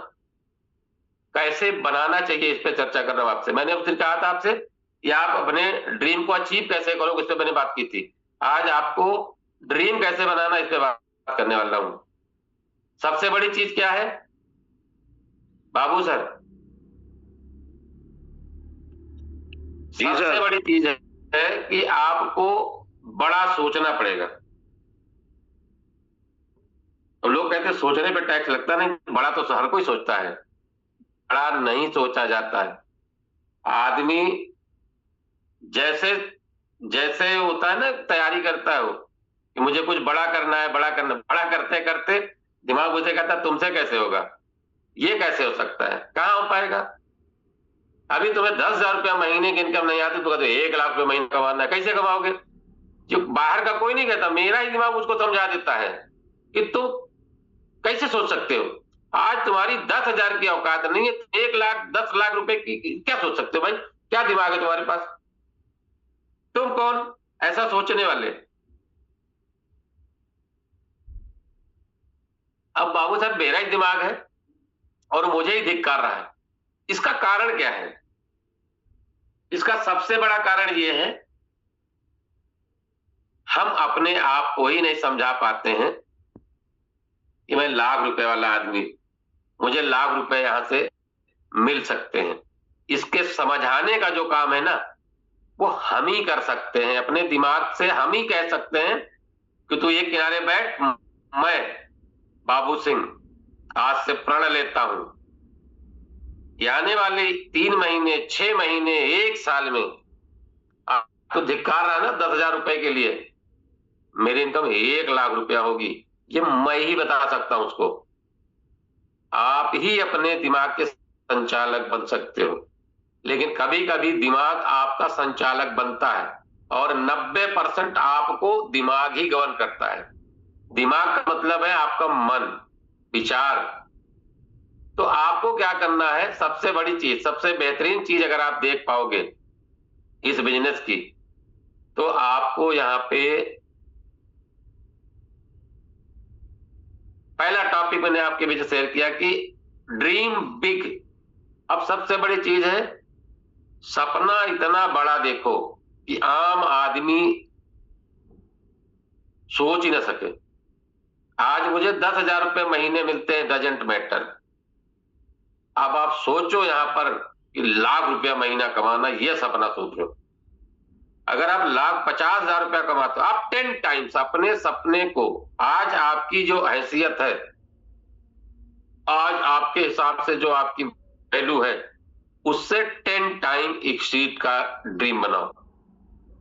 B: कैसे बनाना चाहिए, इस पे चर्चा कर रहा हूं आपसे। मैंने उस दिन कहा था आपसे कि आप अपने ड्रीम को अचीव कैसे करोगे, इस पे मैंने बात की थी। आज आपको ड्रीम कैसे बनाना, इस पे बात करने वाला हूं। सबसे बड़ी चीज क्या है बाबू सर? सबसे बड़ी चीज है कि आपको बड़ा सोचना पड़ेगा। तो लोग कहते हैं सोचने पे टैक्स लगता नहीं, बड़ा तो हर कोई सोचता है, बड़ा नहीं सोचा जाता है। आदमी जैसे जैसे होता है ना, तैयारी करता है वो कि मुझे कुछ बड़ा करना है, बड़ा करना, बड़ा करते करते दिमाग उसे कहता है तुमसे कैसे होगा, ये कैसे हो सकता है, कहाँ हो पाएगा। अभी तुम्हें 10,000 रुपया महीने की इनकम नहीं आती तो कहते 1,00,000 रुपया महीने कमाना है, कैसे कमाओगे? जो बाहर का कोई नहीं कहता, मेरा ही दिमाग उसको समझा देता है कि तुम कैसे सोच सकते हो। आज तुम्हारी 10,000 की औकात नहीं है, 1,00,000 10,00,000 रुपए की क्या सोच सकते हो भाई? क्या दिमाग है तुम्हारे पास? तुम कौन ऐसा सोचने वाले? अब बाबू साहब मेरा ही दिमाग है और मुझे ही धिक्कार रहा है। इसका कारण क्या है? इसका सबसे बड़ा कारण यह है, हम अपने आप को ही नहीं समझा पाते हैं कि मैं 1,00,000 रुपए वाला आदमी, मुझे 1,00,000 रुपए यहां से मिल सकते हैं। इसके समझाने का जो काम है ना, वो हम ही कर सकते हैं। अपने दिमाग से हम ही कह सकते हैं कि तू एक किनारे बैठ, मैं बाबू सिंह आज से प्रण लेता हूं कि आने वाले 3 महीने, 6 महीने, 1 साल में तो धिक्कार रहा ना 10,000 रुपए के लिए, मेरी इनकम 1,00,000 रुपया होगी। ये मैं ही बता सकता हूं उसको। आप ही अपने दिमाग के संचालक बन सकते हो, लेकिन कभी कभी दिमाग आपका संचालक बनता है और 90% आपको दिमाग ही गवर्न करता है। दिमाग का मतलब है आपका मन, विचार। तो आपको क्या करना है, सबसे बड़ी चीज, सबसे बेहतरीन चीज अगर आप देख पाओगे इस बिजनेस की, तो आपको यहां पे पहला टॉपिक मैंने आपके बीच शेयर किया कि ड्रीम बिग। अब सबसे बड़ी चीज है, सपना इतना बड़ा देखो कि आम आदमी सोच ही ना सके। आज मुझे 10,000 रुपए महीने मिलते हैं, डजेंट मैटर। अब आप सोचो यहां पर कि 1,00,000 रुपया महीना कमाना, यह सपना सोचो। अगर आप 50,000 रुपया कमाते हो, आप 10 टाइम्स अपने सपने को, आज आपकी जो हैसियत है, आज आपके हिसाब से जो आपकी वैल्यू है, उससे 10 टाइम एक्सीड का ड्रीम बनाओ।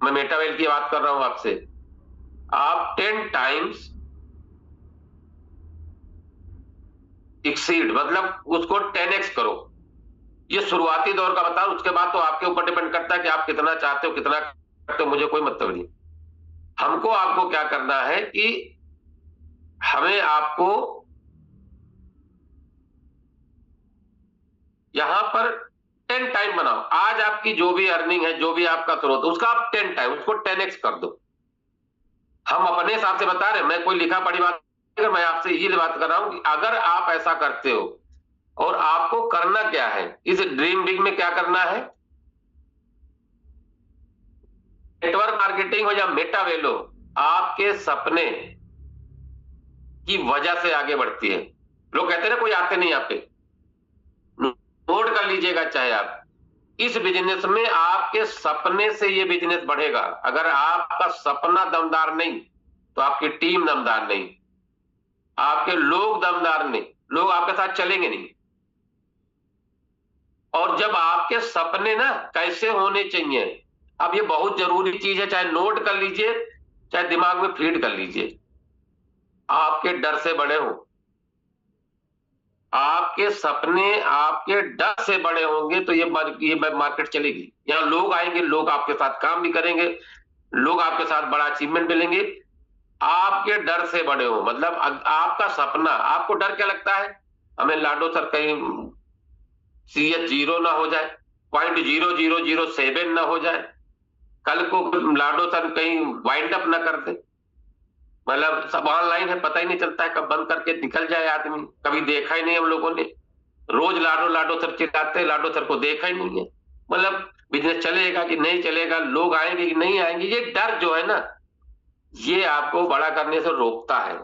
B: मैं मेटावेल की बात कर रहा हूं आपसे। आप 10 टाइम्स एक्सीड मतलब उसको 10x करो। ये शुरुआती दौर का बताओ, उसके बाद तो आपके ऊपर डिपेंड करता है कि आप कितना चाहते हो, कितना करते हो, मुझे कोई मतलब नहीं। हमको आपको क्या करना है कि हमें आपको यहां पर 10 टाइम बनाओ। आज आपकी जो भी अर्निंग है, जो भी आपका स्रोत, उसका आप 10 टाइम, उसको 10x कर दो। हम अपने हिसाब से बता रहे हैं, मैं कोई लिखा पढ़ी बात, मैं आपसे ये बात कर रहा हूं कि अगर आप ऐसा करते हो, और आपको करना क्या है इस ड्रीम बिग में, क्या करना है, नेटवर्क मार्केटिंग हो या मेटावेल हो, आपके सपने की वजह से आगे बढ़ती है। लोग कहते हैं ना कोई आते नहीं यहाँ पे, नोट कर लीजिएगा। चाहे आप इस बिजनेस में, आपके सपने से ये बिजनेस बढ़ेगा। अगर आपका सपना दमदार नहीं तो आपकी टीम दमदार नहीं, आपके लोग दमदार नहीं, लोग आपके साथ चलेंगे नहीं। और जब आपके सपने ना कैसे होने चाहिए, अब ये बहुत जरूरी चीज है, चाहे नोट कर लीजिए, चाहे दिमाग में फीड कर लीजिए। आपके डर से बड़े हो, आपके सपने आपके डर से बड़े होंगे तो ये मार्केट चलेगी। यहाँ लोग आएंगे, लोग आपके साथ काम भी करेंगे, लोग आपके साथ बड़ा अचीवमेंट मिलेंगे, आपके डर से बड़े हो। मतलब आपका सपना, आपको डर क्या लगता है? हमें लाडो सर कहीं CH 0 ना हो जाए, 0.0007 ना हो जाए, कल को लाडो सर कहीं वाइंड अप ना कर दे। मतलब सब ऑनलाइन है, पता ही नहीं चलता है कब बंद करके निकल जाए आदमी, कभी देखा ही नहीं हम लोगों ने। रोज लाडो लाडो सर चिल्लाते, लाडो सर को देखा ही नहीं है। मतलब बिजनेस चलेगा कि नहीं चलेगा, लोग आएंगे कि नहीं आएंगे, ये डर जो है ना, ये आपको बड़ा करने से रोकता है।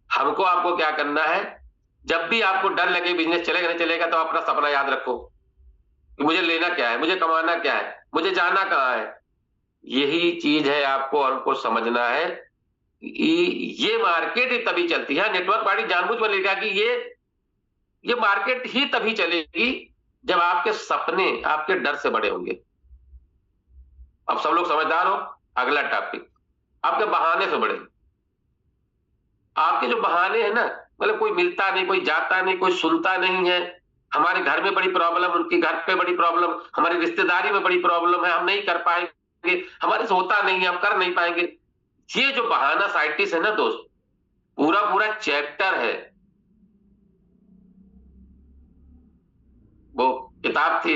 B: हमको आपको क्या करना है, जब भी आपको डर लगे बिजनेस चलेगा नहीं चलेगा, तो अपना सपना याद रखो कि मुझे लेना क्या है, मुझे कमाना क्या है, मुझे जाना कहाँ है। यही चीज है आपको हमको समझना है। ये मार्केट ही तभी चलती है। नेटवर्क पार्टी जानबूझ कर लेगा कि ये मार्केट ही तभी चलेगी जब आपके सपने आपके डर से बड़े होंगे। अब सब लोग समझदार हो। अगला टॉपिक, आपके बहाने से बड़े। आपके जो बहाने हैं ना, मतलब कोई मिलता नहीं, कोई जाता नहीं, कोई सुनता नहीं है, हमारे घर में बड़ी प्रॉब्लम, उनके घर पे बड़ी प्रॉब्लम, हमारी रिश्तेदारी में बड़ी प्रॉब्लम है, हम नहीं कर पाएंगे, हमारे से होता नहीं है, हम कर नहीं पाएंगे। ये जो बहाना साइटिस है ना दोस्त, पूरा पूरा चैप्टर है। वो किताब थी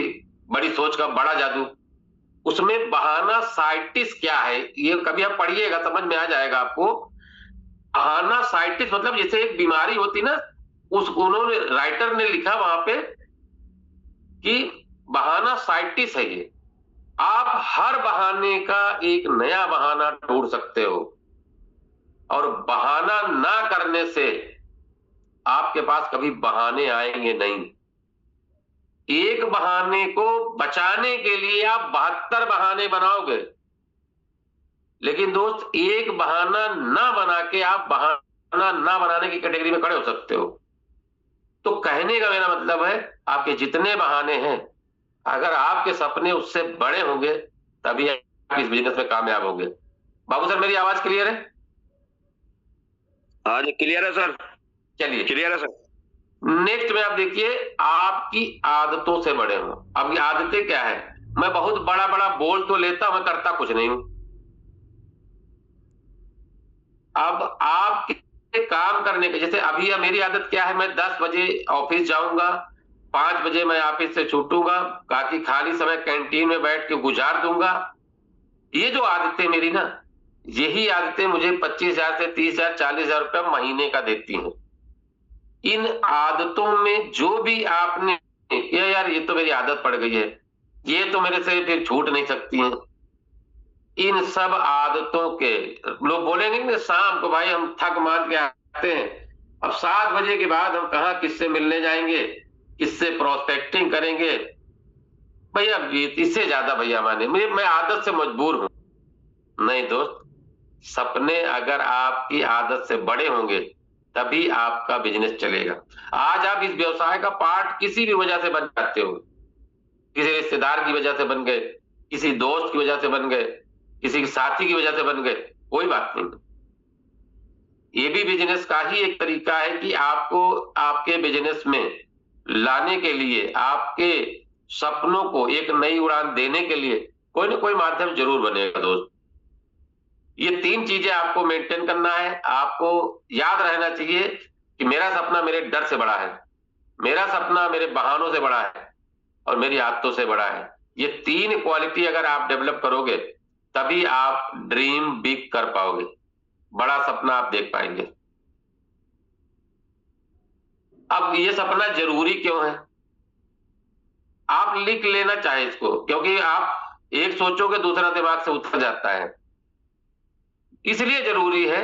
B: बड़ी सोच का बड़ा जादू, उसमें बहाना साइटिस क्या है ये कभी आप पढ़िएगा, समझ में आ जाएगा आपको। बहाना साइटिस मतलब जैसे एक बीमारी होती ना, उस उन्होंने राइटर ने लिखा वहां पे कि बहाना साइटिस है ये। आप हर बहाने का एक नया बहाना ढूंढ सकते हो, और बहाना ना करने से आपके पास कभी बहाने आएंगे नहीं। एक बहाने को बचाने के लिए आप 72 बहाने बनाओगे, लेकिन दोस्त एक बहाना ना बना के आप बहाना ना बनाने की कैटेगरी में खड़े हो सकते हो। तो कहने का मेरा मतलब है, आपके जितने बहाने हैं, अगर आपके सपने उससे बड़े होंगे तभी आप इस बिजनेस में कामयाब होंगे। बाबू सर, मेरी आवाज क्लियर है?
A: हाँ जी, क्लियर है सर।
B: चलिए,
A: क्लियर है सर।
B: नेक्स्ट में आप देखिए, आपकी आदतों से बड़े हो। अब ये आदतें क्या है? मैं बहुत बड़ा बड़ा बोल तो लेता हूं, मैं करता कुछ नहीं हूं। अब आपके काम करने के, जैसे अभी मेरी आदत क्या है, मैं 10 बजे ऑफिस जाऊंगा, 5 बजे मैं ऑफिस से छूटूंगा, ताकि खाली समय कैंटीन में बैठ के गुजार दूंगा। ये जो आदतें मेरी ना, यही आदतें मुझे 25,000 से 30,000 40,000 रुपया महीने का देती हैं। इन आदतों में जो भी आपने यार ये तो मेरी आदत पड़ गई है, ये तो मेरे से फिर छूट नहीं सकती हैं, इन सब आदतों के, लोग बोलेंगे कि शाम को भाई हम थक मान के आते हैं, अब 7 बजे के बाद हम कहाँ किससे मिलने जाएंगे, किससे प्रोस्पेक्टिंग करेंगे। भैया इससे ज्यादा भैया माने मैं आदत से मजबूर हूं। नहीं दोस्त, सपने अगर आपकी आदत से बड़े होंगे तभी आपका बिजनेस चलेगा। आज आप इस व्यवसाय का पार्ट किसी भी वजह से बन जाते हो, किसी रिश्तेदार की वजह से बन गए, किसी दोस्त की वजह से बन गए, किसी साथी की वजह से बन गए, कोई बात नहीं। ये भी बिजनेस का ही एक तरीका है कि आपको आपके बिजनेस में लाने के लिए, आपके सपनों को एक नई उड़ान देने के लिए कोई ना कोई माध्यम जरूर बनेगा दोस्त। ये 3 चीजें आपको मेंटेन करना है। आपको याद रहना चाहिए कि मेरा सपना मेरे डर से बड़ा है, मेरा सपना मेरे बहानों से बड़ा है, और मेरी आदतों से बड़ा है। ये 3 क्वालिटी अगर आप डेवलप करोगे तभी आप ड्रीम बिग कर पाओगे, बड़ा सपना आप देख पाएंगे। अब ये सपना जरूरी क्यों है? आप लिख लेना चाहे इसको, क्योंकि आप एक सोचोगे दूसरा दिमाग से उतर जाता है। इसलिए जरूरी है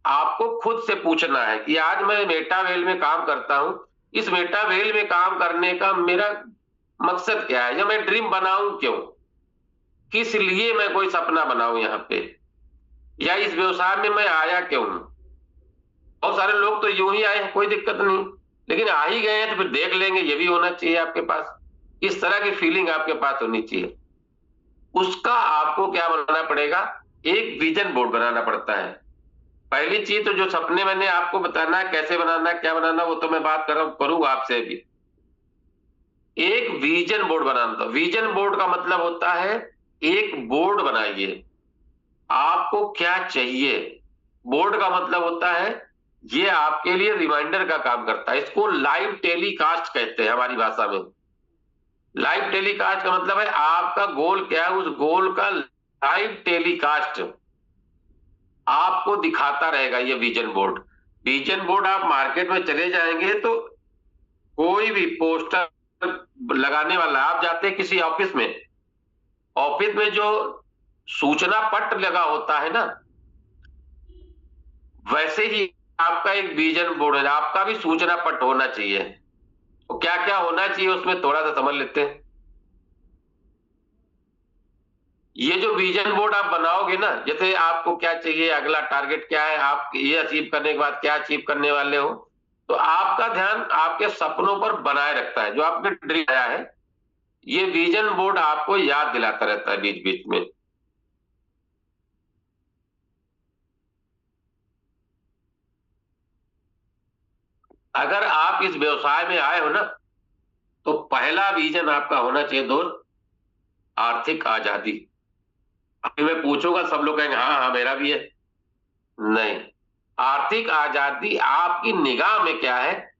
B: आपको खुद से पूछना है कि आज मैं मेटावेल में काम करता हूं, इस मेटावेल में काम करने का मेरा मकसद क्या है, या मैं ड्रीम बनाऊं क्यों, किस लिए मैं कोई सपना बनाऊं यहाँ पे, या इस व्यवसाय में मैं आया क्यों हूं। बहुत सारे लोग तो यूं ही आए हैं, कोई दिक्कत नहीं, लेकिन आ ही गए हैं तो फिर देख लेंगे, ये भी होना चाहिए आपके पास। इस तरह की फीलिंग आपके पास होनी चाहिए। उसका आपको क्या बनाना पड़ेगा, एक विजन बोर्ड बनाना पड़ता है। पहली चीज तो जो सपने मैंने आपको बताना है, कैसे बनाना है, क्या बनाना, वो तो मैं बात करूंगा आपसे भी। एक विजन बोर्ड बनाना था। विजन बोर्ड का मतलब होता है एक बोर्ड बनाइए, आपको क्या चाहिए, बोर्ड का मतलब होता है ये आपके लिए रिमाइंडर का काम करता है। इसको लाइव टेलीकास्ट कहते हैं हमारी भाषा में। लाइव टेलीकास्ट का मतलब है आपका गोल क्या है, उस गोल का लाइव टेलीकास्ट आपको दिखाता रहेगा ये विजन बोर्ड। विजन बोर्ड आप मार्केट में चले जाएंगे तो कोई भी पोस्टर लगाने वाला, आप जाते हैं किसी ऑफिस में जो सूचना पट लगा होता है ना, वैसे ही आपका एक विजन बोर्ड है। आपका भी सूचना पट होना चाहिए। तो क्या क्या होना चाहिए उसमें थोड़ा सा समझ लेते हैं। ये जो विजन बोर्ड आप बनाओगे ना, जैसे आपको क्या चाहिए, अगला टारगेट क्या है, आप ये अचीव करने के बाद क्या अचीव करने वाले हो, तो आपका ध्यान आपके सपनों पर बनाए रखता है। जो आपने ड्रीम आया है, ये विजन बोर्ड आपको याद दिलाता रहता है बीच बीच में। अगर आप इस व्यवसाय में आए हो ना, तो पहला विजन आपका होना चाहिए दोस्त, आर्थिक आजादी। अभी मैं पूछूंगा, सब लोग कहेंगे हाँ हाँ मेरा भी है। नहीं, आर्थिक आजादी आपकी निगाह में क्या है,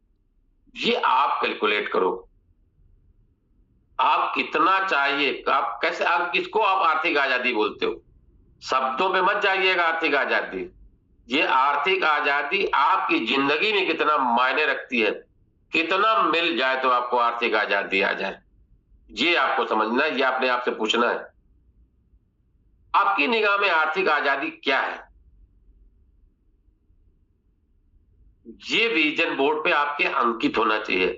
B: ये आप कैलकुलेट करो। आप कितना चाहिए, आप कैसे, आप किसको आप आर्थिक आजादी बोलते हो, शब्दों पे मत जाइएगा। आर्थिक आजादी, ये आर्थिक आजादी आपकी जिंदगी में कितना मायने रखती है, कितना मिल जाए तो आपको आर्थिक आजादी आ जाए, ये आपको समझना है, ये अपने आप से पूछना है। आपकी निगाह में आर्थिक आजादी क्या है, ये विजन बोर्ड पे आपके अंकित होना चाहिए।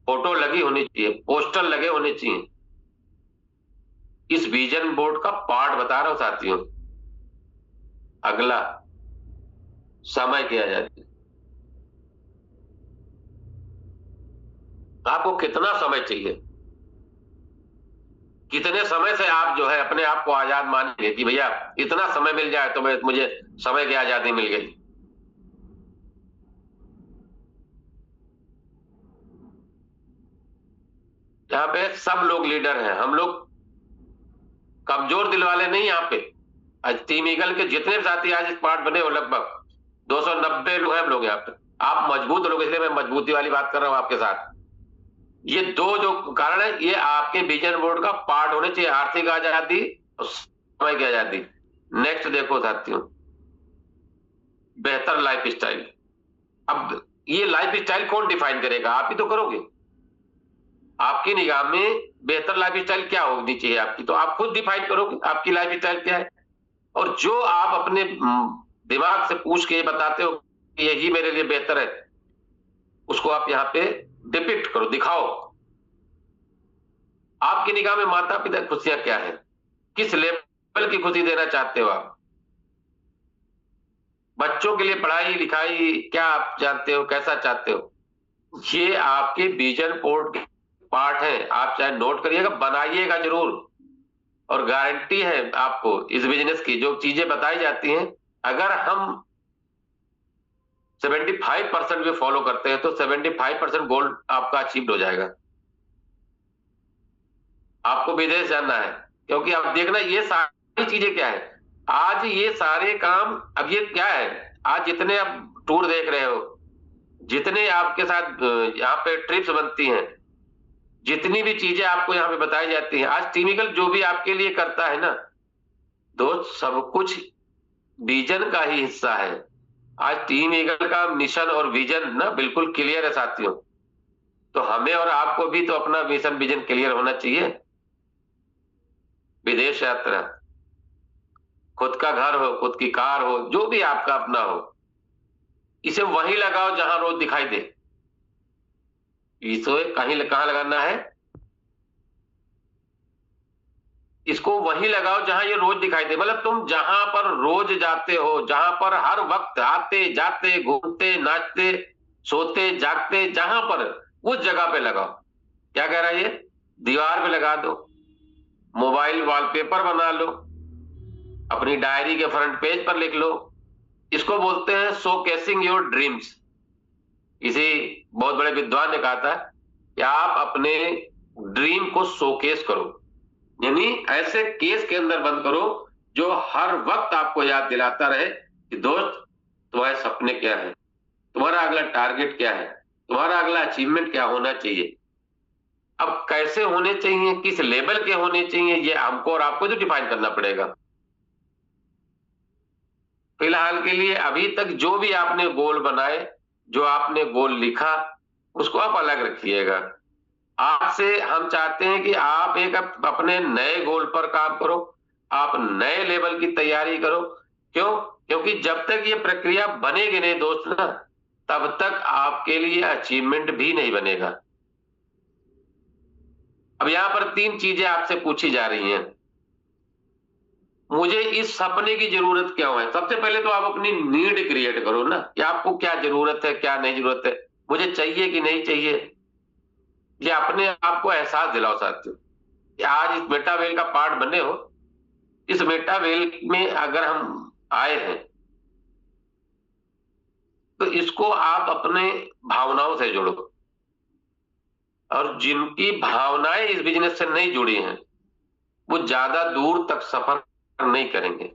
B: फोटो लगी होनी चाहिए, पोस्टर लगे होने चाहिए। इस विजन बोर्ड का पार्ट बता रहा हूं साथियों। अगला, समय की आजादी। आपको कितना समय चाहिए, कितने समय से आप जो है अपने आप को आजाद मानेंगे कि भैया इतना समय मिल जाए तो मुझे समय की आजादी मिल गई। यहाँ पे सब लोग लीडर हैं, हम लोग कमजोर दिल वाले नहीं। यहाँ पे आज टीम ईगल के जितने भी साथी आज इस पार्ट बने हो, लगभग 290 लोग हैं हम लोग यहाँ पे। आप मजबूत लोग, इसलिए मैं मजबूती वाली बात कर रहा हूं आपके साथ। ये दो जो कारण है, ये आपके विजन बोर्ड का पार्ट होने चाहिए, आर्थिक आजादी और समय की आजादी। नेक्स्ट देखो साथियों, बेहतर लाइफ स्टाइल। अब ये लाइफ स्टाइल कौन डिफाइन करेगा, आप ही तो करोगे। आपकी निगाह में बेहतर लाइफ स्टाइल क्या होनी चाहिए आपकी, तो आप खुद डिफाइन करोगे आपकी लाइफ स्टाइल क्या है। और जो आप अपने दिमाग से पूछ के बताते हो कि यही मेरे लिए बेहतर है, उसको आप यहाँ पे डिपिक्ट करो, दिखाओ। आपकी निगाह में माता पिता खुशियां क्या है, किस लेवल की खुशी देना चाहते हो आप। बच्चों के लिए पढ़ाई लिखाई क्या आप जानते हो, कैसा चाहते हो, ये आपके विजन बोर्ड के पार्ट है। आप चाहे नोट करिएगा, बनाइएगा जरूर। और गारंटी है आपको इस बिजनेस की, जो चीजें बताई जाती हैं, अगर हम 75% भी फॉलो करते हैं तो 75% गोल आपका अचीव हो जाएगा। आपको विदेश जाना है, क्योंकि आप देखना ये सारी चीजें क्या है, आज ये सारे काम, अब ये क्या है, आज जितने आप टूर देख रहे हो, जितने आपके साथ यहाँ पे ट्रिप्स बनती हैं, जितनी भी चीजें आपको यहाँ पे बताई जाती हैं, आज टीमिकल जो भी आपके लिए करता है ना दोस्त, सब कुछ विजन का ही हिस्सा है। आज टीम ईगल का मिशन और विजन ना बिल्कुल क्लियर है साथियों। तो हमें और आपको भी तो अपना मिशन विजन क्लियर होना चाहिए। विदेश यात्रा, खुद का घर हो, खुद की कार हो, जो भी आपका अपना हो, इसे वहीं लगाओ जहां रोज दिखाई दे। इसे कहां लगाना है, इसको वहीं लगाओ जहां ये रोज दिखाई दे। मतलब तुम जहां पर रोज जाते हो, जहां पर हर वक्त आते जाते घूमते नाचते सोते जागते, जहां पर, उस जगह पे लगाओ। क्या कह रहा है ये, दीवार पे लगा दो, मोबाइल वॉलपेपर बना लो, अपनी डायरी के फ्रंट पेज पर लिख लो। इसको बोलते हैं शोकेसिंग योर ड्रीम्स। किसी बहुत बड़े विद्वान ने कहा था कि आप अपने ड्रीम को शोकेस करो, यानी ऐसे केस के अंदर बंद करो जो हर वक्त आपको याद दिलाता रहे कि दोस्त तुम्हारे सपने क्या है, तुम्हारा अगला टारगेट क्या है, तुम्हारा अगला अचीवमेंट क्या होना चाहिए। अब कैसे होने चाहिए, किस लेवल के होने चाहिए, ये हमको और आपको तो डिफाइन करना पड़ेगा। फिलहाल के लिए अभी तक जो भी आपने गोल बनाए, जो आपने गोल लिखा, उसको आप अलग रखिएगा। आज से हम चाहते हैं कि आप एक अपने नए गोल पर काम करो, आप नए लेवल की तैयारी करो। क्यों? क्योंकि जब तक ये प्रक्रिया बनेगी नहीं दोस्त ना, तब तक आपके लिए अचीवमेंट भी नहीं बनेगा। अब यहाँ पर 3 चीजें आपसे पूछी जा रही हैं। मुझे इस सपने की जरूरत क्यों है? सबसे पहले तो आप अपनी नीड क्रिएट करो ना, कि आपको क्या जरूरत है, क्या नहीं जरूरत है, मुझे चाहिए कि नहीं चाहिए। ये अपने आप को एहसास दिलाओ साथियों कि आज इस मेटावेल का पार्ट बने हो। इस मेटावेल में अगर हम आए हैं तो इसको आप अपने भावनाओं से जोड़ो, और जिनकी भावनाएं इस बिजनेस से नहीं जुड़ी हैं वो ज्यादा दूर तक सफर नहीं करेंगे।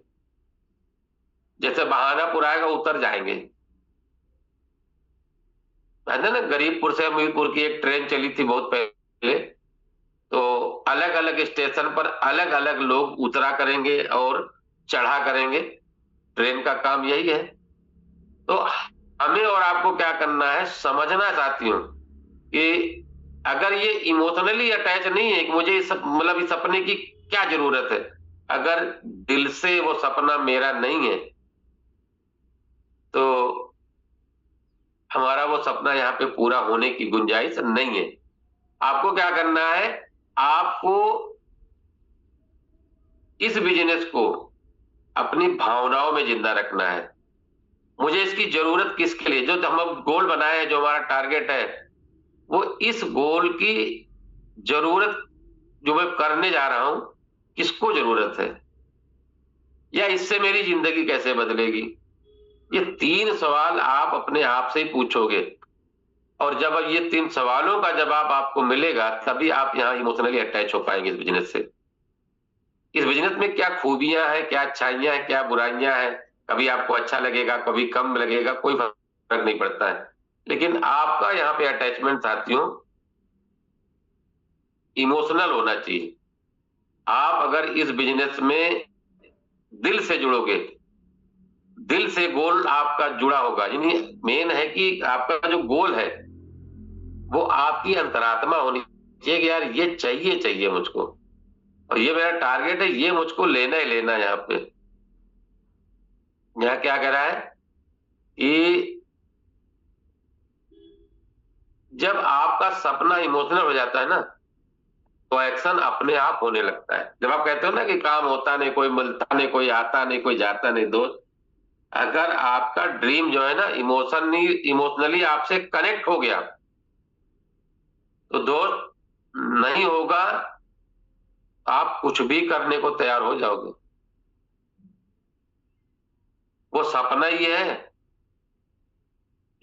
B: जैसे बहानापुर आएगा उतर जाएंगे, है ना। गरीबपुर से हमीरपुर की एक ट्रेन चली थी बहुत पहले, तो अलग अलग स्टेशन पर अलग अलग लोग उतरा करेंगे और चढ़ा करेंगे। ट्रेन का काम यही है। तो हमें और आपको क्या करना है, समझना साथियों कि अगर ये इमोशनली अटैच नहीं है कि मुझे इस मतलब इस सपने की क्या जरूरत है, अगर दिल से वो सपना मेरा नहीं है तो हमारा वो सपना यहाँ पे पूरा होने की गुंजाइश नहीं है। आपको क्या करना है, आपको इस बिजनेस को अपनी भावनाओं में जिंदा रखना है। मुझे इसकी जरूरत किसके लिए, जो हम अब गोल बनाए हैं, जो हमारा टारगेट है, वो इस गोल की जरूरत जो मैं करने जा रहा हूं किसको जरूरत है, या इससे मेरी जिंदगी कैसे बदलेगी। ये 3 सवाल आप अपने आप से ही पूछोगे, और जब ये 3 सवालों का जवाब आपको मिलेगा तभी आप यहाँ इमोशनली अटैच हो पाएंगे इस बिजनेस से। इस बिजनेस में क्या खूबियां हैं, क्या अच्छाइयां हैं, क्या बुराइयां हैं। कभी आपको अच्छा लगेगा, कभी कम लगेगा, कोई फर्क नहीं पड़ता है, लेकिन आपका यहाँ पे अटैचमेंट साथियों इमोशनल होना चाहिए। आप अगर इस बिजनेस में दिल से जुड़ोगे, दिल से गोल आपका जुड़ा होगा, यानी मेन है कि आपका जो गोल है वो आपकी अंतरात्मा होनी चाहिए कि यार ये चाहिए चाहिए मुझको, और ये मेरा टारगेट है, ये मुझको लेना ही लेना है। यहाँ पे यहाँ क्या कह रहा है कि जब आपका सपना इमोशनल हो जाता है ना, तो एक्शन अपने आप होने लगता है। जब आप कहते हो ना कि काम होता नहीं, कोई मिलता नहीं, कोई आता नहीं, कोई जाता नहीं, दोस्त अगर आपका ड्रीम जो है ना इमोशनली आपसे कनेक्ट हो गया तो दोस्त नहीं होगा, आप कुछ भी करने को तैयार हो जाओगे। वो सपना ही है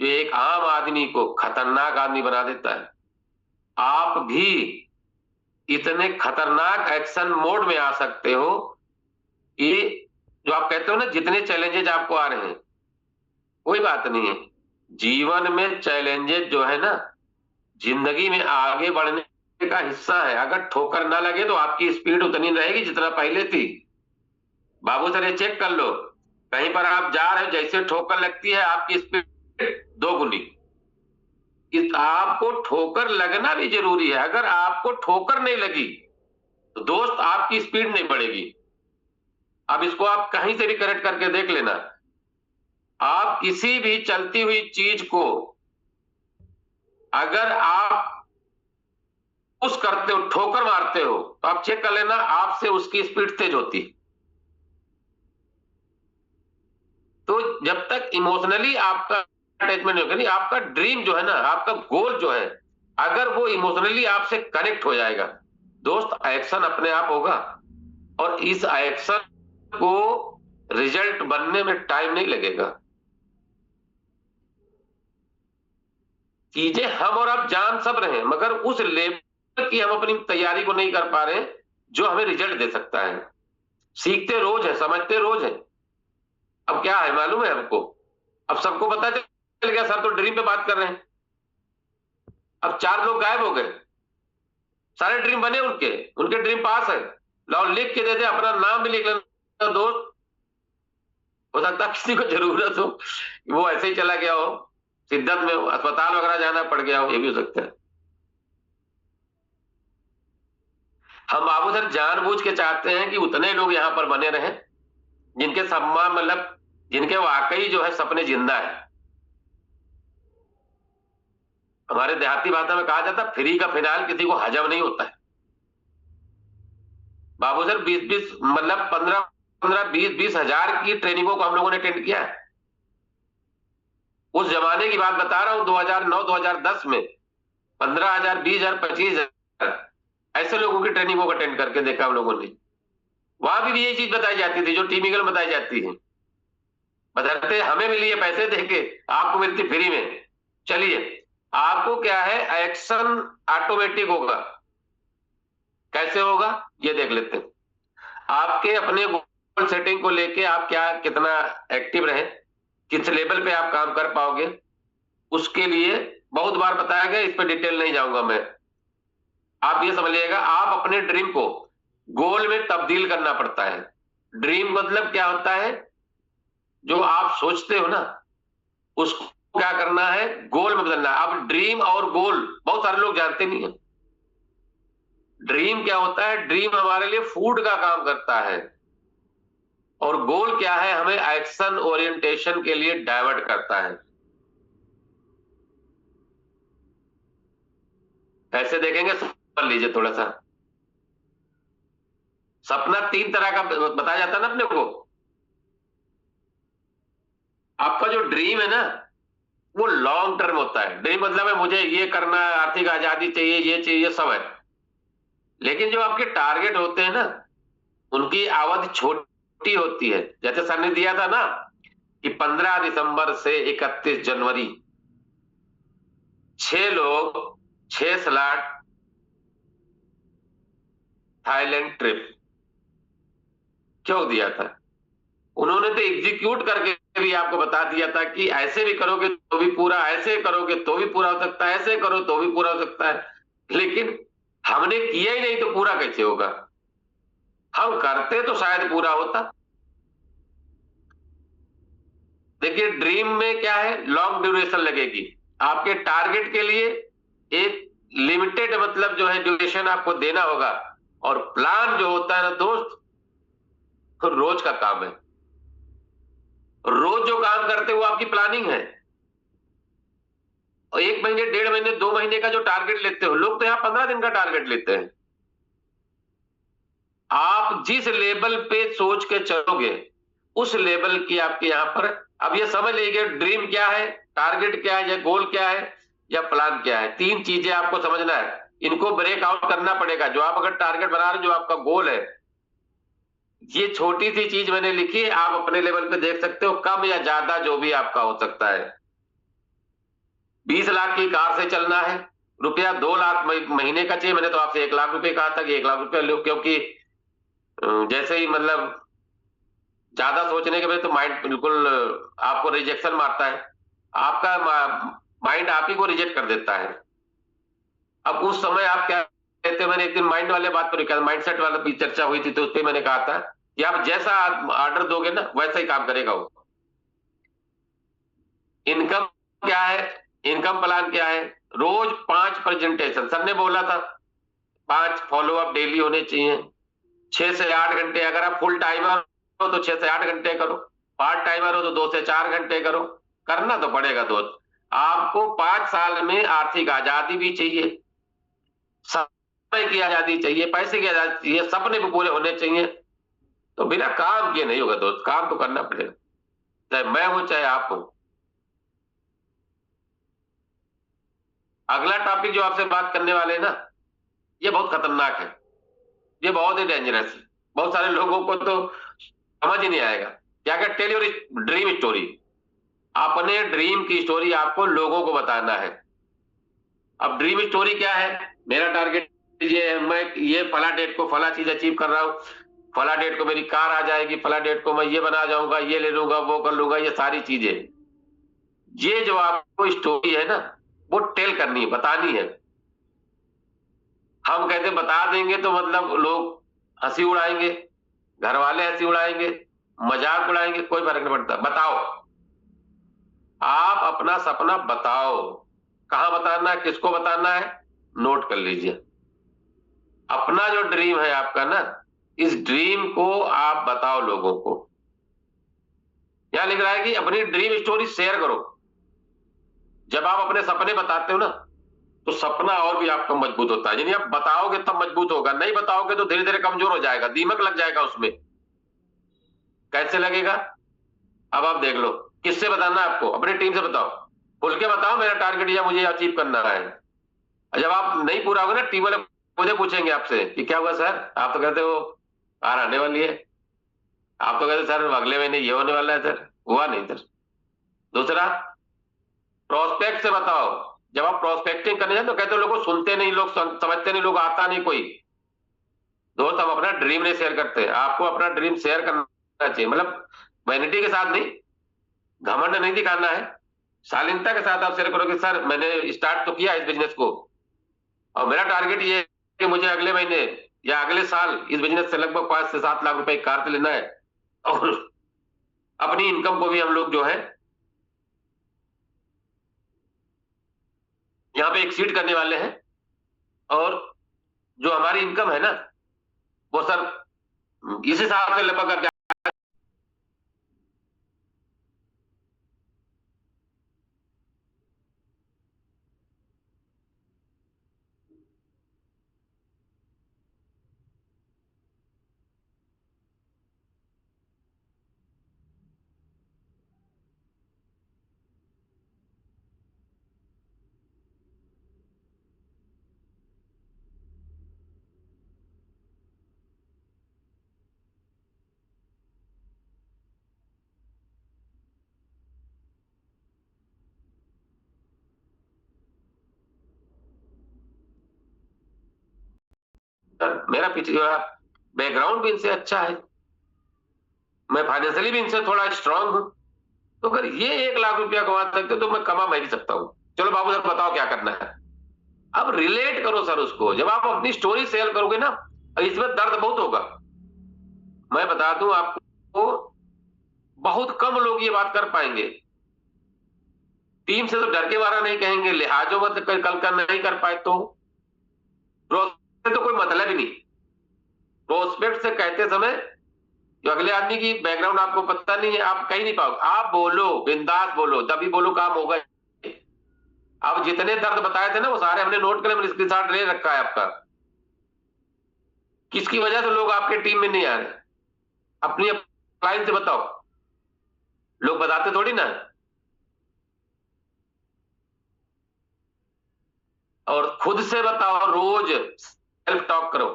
B: जो एक आम आदमी को खतरनाक आदमी बना देता है। आप भी इतने खतरनाक एक्शन मोड में आ सकते हो कि जो आप कहते हो ना, जितने चैलेंजेस आपको आ रहे हैं कोई बात नहीं है। जीवन में चैलेंजेस जो है ना, जिंदगी में आगे बढ़ने का हिस्सा है। अगर ठोकर ना लगे तो आपकी स्पीड उतनी रहेगी जितना पहले थी। बाबू सर ये चेक कर लो, कहीं पर आप जा रहे हो, जैसे ठोकर लगती है आपकी स्पीड 2 गुनी। आपको ठोकर लगना भी जरूरी है। अगर आपको ठोकर नहीं लगी तो दोस्त आपकी स्पीड नहीं बढ़ेगी। अब इसको आप कहीं से भी करेक्ट करके देख लेना। आप किसी भी चलती हुई चीज को अगर आप पुश करते हो, ठोकर मारते हो, तो आप चेक कर लेना आपसे उसकी स्पीड तेज होती। तो जब तक इमोशनली आपका अटैचमेंट होगा नहीं, आपका ड्रीम जो है ना, आपका गोल जो है, अगर वो इमोशनली आपसे कनेक्ट हो जाएगा दोस्त, एक्शन अपने आप होगा। और इस एक्शन को रिजल्ट बनने में टाइम नहीं लगेगा। चीजें हम और आप जान सब रहे हैं, मगर उस लेवल की हम अपनी तैयारी को नहीं कर पा रहे हैं जो हमें रिजल्ट दे सकता है। सीखते रोज है, समझते रोज है। अब क्या है मालूम है हमको, अब सबको पता चल गया सर तो ड्रीम पे बात कर रहे हैं। अब 4 लोग गायब हो गए, सारे ड्रीम बने उनके, उनके ड्रीम पास है, लाओ लिख के दे दे, अपना नाम भी लिख लेना दोस्त, हो सकता है किसी को जरूरत हो, वो ऐसे ही चला गया हो, शिद्दत में हो, अस्पताल वगैरह जाना पड़ गया हो, ये भी हो सकता है। हम बाबू सर जानबूझ के चाहते हैं कि उतने लोग यहाँ पर बने रहें जिनके सम्मान मतलब जिनके वाकई जो है सपने जिंदा है। हमारे देहाती भाषा में कहा जाता है फ्री का फिनाइल किसी को हजम नहीं होता है। बाबू सर 20-20 मतलब 15-20 हजार की ट्रेनिंगों को हम लोगों ने अटेंड किया है। उस जमाने की बात बता रहा हूं, 2009-2010 में 15,000, 20,000, 25,000 ऐसे लोगों की ट्रेनिंगों को अटेंड करके देखा हम लोगों ने। वहां भी यही चीज बताई जाती थी जो टीमिकल बताई जाती है, बताते हमें मिली है पैसे देके, आपको मिलती फ्री में। चलिए आपको क्या है, एक्शन ऑटोमेटिक होगा। कैसे होगा ये देख लेते हैं। आपके अपने गोल सेटिंग को लेके आप क्या कितना एक्टिव रहे, किस लेवल पे आप काम कर पाओगे, उसके लिए बहुत बार बताया गया, इस पे डिटेल नहीं जाऊंगा मैं। आप ये समझिएगा, आप अपने ड्रीम को गोल में तब्दील करना पड़ता है। ड्रीम मतलब क्या होता है, जो आप सोचते हो ना उसको क्या करना है, गोल में बदलना है। अब ड्रीम और गोल बहुत सारे लोग जानते नहीं है। ड्रीम क्या होता है, ड्रीम हमारे लिए फूड का काम करता है, और गोल क्या है, हमें एक्शन ओरिएंटेशन के लिए डाइवर्ट करता है। ऐसे देखेंगे, समझ लीजिए थोड़ा सा। सपना 3 तरह का बताया जाता है ना अपने को। आपका जो ड्रीम है ना वो लॉन्ग टर्म होता है। ड्रीम मतलब है मुझे ये करना है, आर्थिक आजादी चाहिए, ये चाहिए, सब है। लेकिन जो आपके टारगेट होते हैं ना उनकी अवधि छोटी होती है। जैसे सर ने दिया था ना कि 15 दिसंबर से 31 जनवरी 6 लोग 6 स्लॉट थाईलैंड ट्रिप। क्यों दिया था? उन्होंने तो एग्जीक्यूट करके भी आपको बता दिया था कि ऐसे भी करोगे तो भी पूरा, ऐसे करोगे तो भी पूरा हो सकता है, ऐसे करो तो भी पूरा हो सकता है। लेकिन हमने किया ही नहीं तो पूरा कैसे होगा? हम करते तो शायद पूरा होता। देखिए ड्रीम में क्या है, लॉन्ग ड्यूरेशन लगेगी। आपके टारगेट के लिए एक लिमिटेड मतलब जो है ड्यूरेशन आपको देना होगा, और प्लान जो होता है ना दोस्त, तो रोज का काम है। रोज जो काम करते हो आपकी प्लानिंग है। और 1 महीने, 1.5 महीने, 2 महीने का जो टारगेट लेते हो, लोग तो यहां 15 दिन का टारगेट लेते हैं। आप जिस लेवल पे सोच के चलोगे उस लेवल की आपके यहां पर, अब ये समझ लीजिए ड्रीम क्या है, टारगेट क्या है, या गोल क्या है, या प्लान क्या है। 3 चीजें आपको समझना है, इनको ब्रेक आउट करना पड़ेगा। जो आप अगर टारगेट बना रहे हो, जो आपका गोल है, ये छोटी सी चीज मैंने लिखी है, आप अपने लेवल पे देख सकते हो, कम या ज्यादा जो भी आपका हो सकता है। 20 लाख की कार से चलना है, रुपया 2 लाख महीने का चाहिए। मैंने तो आपसे 1 लाख रुपए कहा था कि 1 लाख रुपए लो, क्योंकि जैसे ही मतलब ज्यादा सोचने के वजह तो माइंड बिल्कुल आपको रिजेक्शन मारता है। आपका माइंड आप ही को रिजेक्ट कर देता है। अब उस समय आप क्या कहते हैं, मैंने एक दिन माइंड वाले बात पर कहा, माइंडसेट वाला भी चर्चा हुई थी, तो उस पर मैंने कहा था कि आप जैसा ऑर्डर दोगे ना वैसा ही काम करेगा वो। इनकम क्या है, इनकम प्लान क्या है, रोज 5 प्रेजेंटेशन, सर ने बोला था 5 फॉलोअप डेली होने चाहिए। 6 से 8 घंटे, अगर आप फुल टाइमर हो तो 6 से 8 घंटे करो, पार्ट टाइमर हो तो 2 से 4 घंटे करो। करना तो पड़ेगा दोस्त। आपको 5 साल में आर्थिक आजादी भी चाहिए, समय की आजादी चाहिए, पैसे की आजादी चाहिए, सपने भी पूरे होने चाहिए। तो बिना काम किए नहीं होगा दोस्त, काम तो करना पड़ेगा, चाहे मैं हूं चाहे आप हो। अगला टॉपिक जो आपसे बात करने वाले हैं ना, ये बहुत खतरनाक है, ये बहुत ही डेंजरस है। बहुत सारे लोगों को तो समझ ही नहीं आएगा। क्या क्या, टेल योर ड्रीम स्टोरी। अपने ड्रीम की स्टोरी आपको लोगों को बताना है। अब ड्रीम स्टोरी क्या है, मेरा टारगेट ये है, मैं ये फला डेट को फला चीज अचीव कर रहा हूं। फला डेट को मेरी कार आ जाएगी, फला डेट को मैं ये बना जाऊंगा, ये ले लूंगा, वो कर लूंगा, ये सारी चीजें, ये जो आपको स्टोरी है ना, वो टेल करनी है, बतानी है। हम कहते बता देंगे तो मतलब लोग हंसी उड़ाएंगे, घर वाले हंसी उड़ाएंगे, मजाक उड़ाएंगे, कोई फर्क नहीं पड़ता। बताओ, आप अपना सपना बताओ। कहां बताना है, किसको बताना है, नोट कर लीजिए। अपना जो ड्रीम है आपका ना, इस ड्रीम को आप बताओ लोगों को। यहां लिख रहा है कि अपनी ड्रीम स्टोरी शेयर करो। जब आप अपने सपने बताते हो ना, तो सपना और भी आपका मजबूत होता है। यानी आप बताओगे तब मजबूत होगा, नहीं बताओगे तो धीरे धीरे कमजोर हो जाएगा, दीमक लग जाएगा उसमें। कैसे लगेगा, अब आप देख लो। किससे बताना है आपको, अपनी टीम से बताओ, खुल के बताओ मेरा टारगेट या मुझे अचीव करना है। जब आप नहीं पूरा होगा ना, टीम वाले मुझे पूछेंगे आपसे कि क्या हुआ सर, आप तो कहते हो कार आने वाली है, आप तो कहते सर अगले महीने ये होने वाला है, सर हुआ नहीं सर। दूसरा, प्रोस्पेक्ट से बताओ। जब आप प्रोस्पेक्टिंग करने जाते तो कहते हो लोग सुनते नहीं, लोग समझते नहीं, लोग आता नहीं कोई। दोस्त, हम अपना ड्रीम नहीं शेयर करते, आपको अपना ड्रीम शेयर करना चाहिए। मतलब वैनिटी के साथ नहीं, घमंड नहीं दिखाना है, शालीनता के साथ आप शेयर करो कि सर मैंने स्टार्ट तो किया इस बिजनेस को, और मेरा टारगेट ये है कि मुझे अगले महीने या अगले साल इस बिजनेस से लगभग 5 से 7 लाख रुपए की कार लेना है। और अपनी इनकम को भी हम लोग जो है यहाँ पे एक्सीड करने वाले हैं। और जो हमारी इनकम है ना, वो सर इस हिसाब से लगभग मेरा पीछे जो है बैकग्राउंड भी इनसे अच्छा है, मैं फाइनेंशियली भी इनसे थोड़ा स्ट्रांग हूं। तो अगर ये 1 लाख रुपया कमा सकते तो मैं कमा मैं भी सकता हूँ। चलो बाबू सर बताओ क्या करना है। अब रिलेट करो सर उसको। जब आप अपनी स्टोरी शेयर करोगे ना, इसमें दर्द बहुत होगा। मैं बता दूं आपको, बहुत कम लोग ये बात कर पाएंगे। टीम से तो डर के मारा नहीं कहेंगे, लिहाजों मत कल का नहीं कर पाए तो प्रोस्पेक्ट तो कोई मतलब ही नहीं। प्रोस्पेक्ट से कहते समय जो अगले आदमी की बैकग्राउंड आपको पता नहीं है, आप कहीं नहीं पाओगे। आप बोलो, बिंदास बोलो, तभी बोलो काम होगा। अब जितने दर्द बताए थे ना, वो सारे हमने नोट करे, स्क्रीनशॉट ले रखा है आपका। किसकी वजह से लोग आपके टीम में नहीं आ रहे, अपनी क्लाइंट से बताओ। लोग बताते थोड़ी ना। और खुद से बताओ, रोज सेल्फ टॉक करो।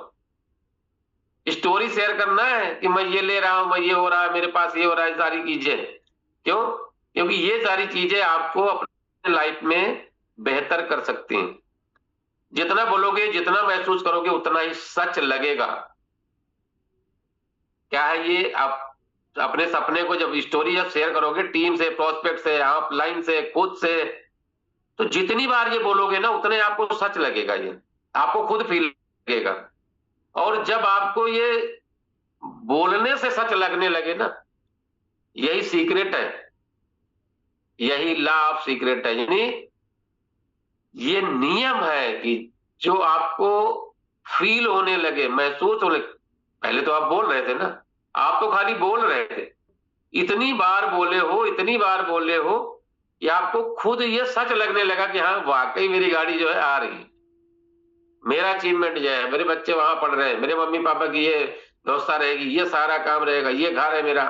B: स्टोरी शेयर करना है कि मैं ये ले रहा हूं, मैं ये हो रहा है, मेरे पास ये हो रहा है, सारी चीजें। क्यों? क्योंकि ये सारी चीजें आपको अपने लाइफ में बेहतर कर सकती हैं। जितना बोलोगे, जितना महसूस करोगे, उतना ही सच लगेगा। क्या है ये, आप अपने सपने को जब स्टोरी जब शेयर करोगे, टीम से, प्रोस्पेक्ट से, ऑफलाइन से, खुद से, तो जितनी बार ये बोलोगे ना, उतने आपको सच लगेगा। ये आपको खुद फील लगेगा। और जब आपको ये बोलने से सच लगने लगे ना, यही सीक्रेट है, यही लॉ ऑफ सीक्रेट है। यानी ये नियम है कि जो आपको फील होने लगे, महसूस होने। पहले तो आप बोल रहे थे ना, आप तो खाली बोल रहे थे, इतनी बार बोले हो, इतनी बार बोले हो कि आपको खुद ये सच लगने लगा कि हाँ वाकई मेरी गाड़ी जो है आ रही है, मेरा अचीवमेंट जो है, मेरे बच्चे वहां पढ़ रहे हैं, मेरे मम्मी पापा की ये व्यवस्था रहेगी, ये सारा काम रहेगा, ये घर है मेरा।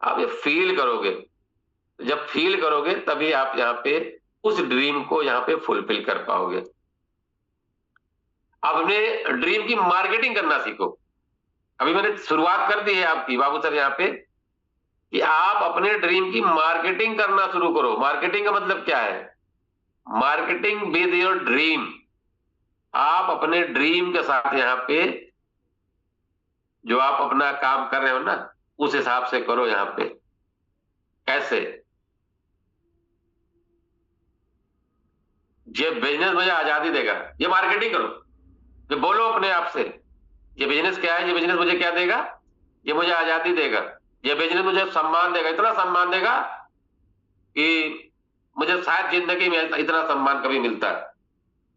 B: आप ये फील करोगे। जब फील करोगे तभी आप यहाँ पे उस ड्रीम को यहाँ पे फुलफिल कर पाओगे। अपने ड्रीम की मार्केटिंग करना सीखो। अभी मैंने शुरुआत कर दी है आपकी बाबू सर यहाँ पे, कि आप अपने ड्रीम की मार्केटिंग करना शुरू करो। मार्केटिंग का मतलब क्या है? Marketing with your dream. आप अपने ड्रीम के साथ यहाँ पे जो आप अपना काम कर रहे हो ना, उस हिसाब से करो। यहाँ पे कैसे ये बिजनेस मुझे आजादी देगा, ये मार्केटिंग करो, ये बोलो अपने आप से, ये बिजनेस क्या है, ये बिजनेस मुझे क्या देगा, ये मुझे आजादी देगा, ये बिजनेस मुझे सम्मान देगा, इतना सम्मान देगा कि मुझे शायद जिंदगी में इतना सम्मान कभी मिलता है।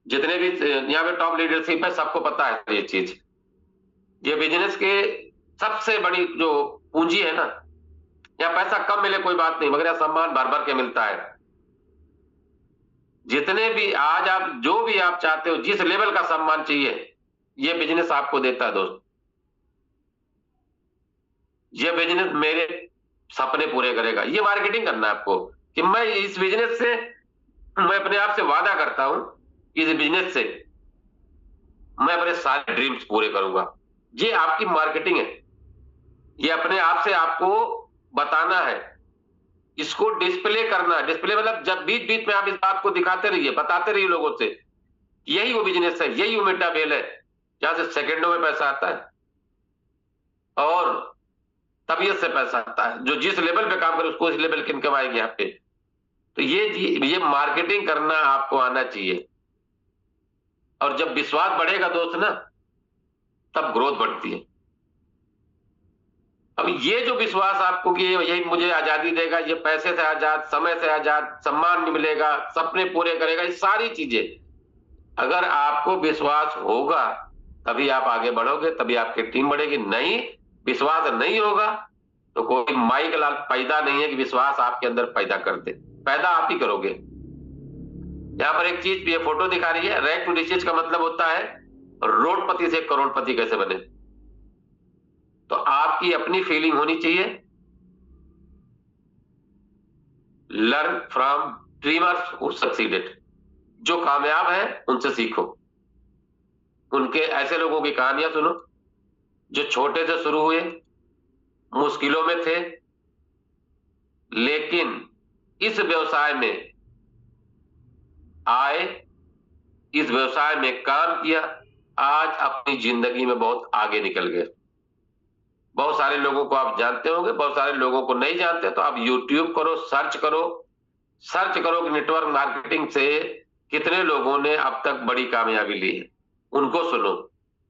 B: जितने भी यहाँ पे टॉप लीडरशिप है सबको पता है ये चीज। ये बिजनेस के सबसे बड़ी जो पूंजी है ना, यहाँ पैसा कम मिले कोई बात नहीं, मगर यहाँ सम्मान भर भर के मिलता है। जितने भी आज आप जो भी आप चाहते हो, जिस लेवल का सम्मान चाहिए, ये बिजनेस आपको देता है दोस्त। ये बिजनेस मेरे सपने पूरे करेगा। ये मार्केटिंग करना है आपको कि मैं इस बिजनेस से, मैं अपने आप से वादा करता हूं कि इस बिजनेस से मैं अपने सारे ड्रीम्स पूरे करूंगा। ये आपकी मार्केटिंग है। ये अपने आप से आपको बताना है, इसको डिस्प्ले करना है। डिस्प्ले मतलब जब बीच बीच में आप इस बात को दिखाते रहिए, बताते रहिए लोगों से, यही वो बिजनेस है, यही वो मिट्टा बेल है जहां से सेकंडों में पैसा आता है और तबीयत से पैसा आता है। जो जिस लेवल पे काम करे उसको इस लेवल की इनकम आएगी यहाँ पे। तो ये मार्केटिंग करना आपको आना चाहिए। और जब विश्वास बढ़ेगा दोस्त ना, तब ग्रोथ बढ़ती है। अब ये जो विश्वास आपको कि यही मुझे आजादी देगा, ये पैसे से आजाद, समय से आजाद, सम्मान भी मिलेगा, सपने पूरे करेगा, ये सारी चीजें अगर आपको विश्वास होगा तभी आप आगे बढ़ोगे, तभी आपकी टीम बढ़ेगी। नहीं, विश्वास नहीं होगा तो कोई माई का लाल पैदा नहीं है कि विश्वास आपके अंदर पैदा कर दे। पैदा आप ही करोगे। यहाँ पर एक चीज, ये फोटो दिखा रही है, रैग टू रिचेज का मतलब होता है रोडपति से करोड़पति कैसे बने। तो आपकी अपनी फीलिंग होनी चाहिए। Learn from dreamers who succeeded. जो कामयाब है उनसे सीखो, उनके ऐसे लोगों की कहानियां सुनो जो छोटे से शुरू हुए, मुश्किलों में थे, लेकिन इस व्यवसाय में आए, इस व्यवसाय में काम किया, आज अपनी जिंदगी में बहुत आगे निकल गए। बहुत सारे लोगों को आप जानते होंगे, बहुत सारे लोगों को नहीं जानते। तो आप YouTube करो, सर्च करो कि नेटवर्क मार्केटिंग से कितने लोगों ने अब तक बड़ी कामयाबी ली है, उनको सुनो।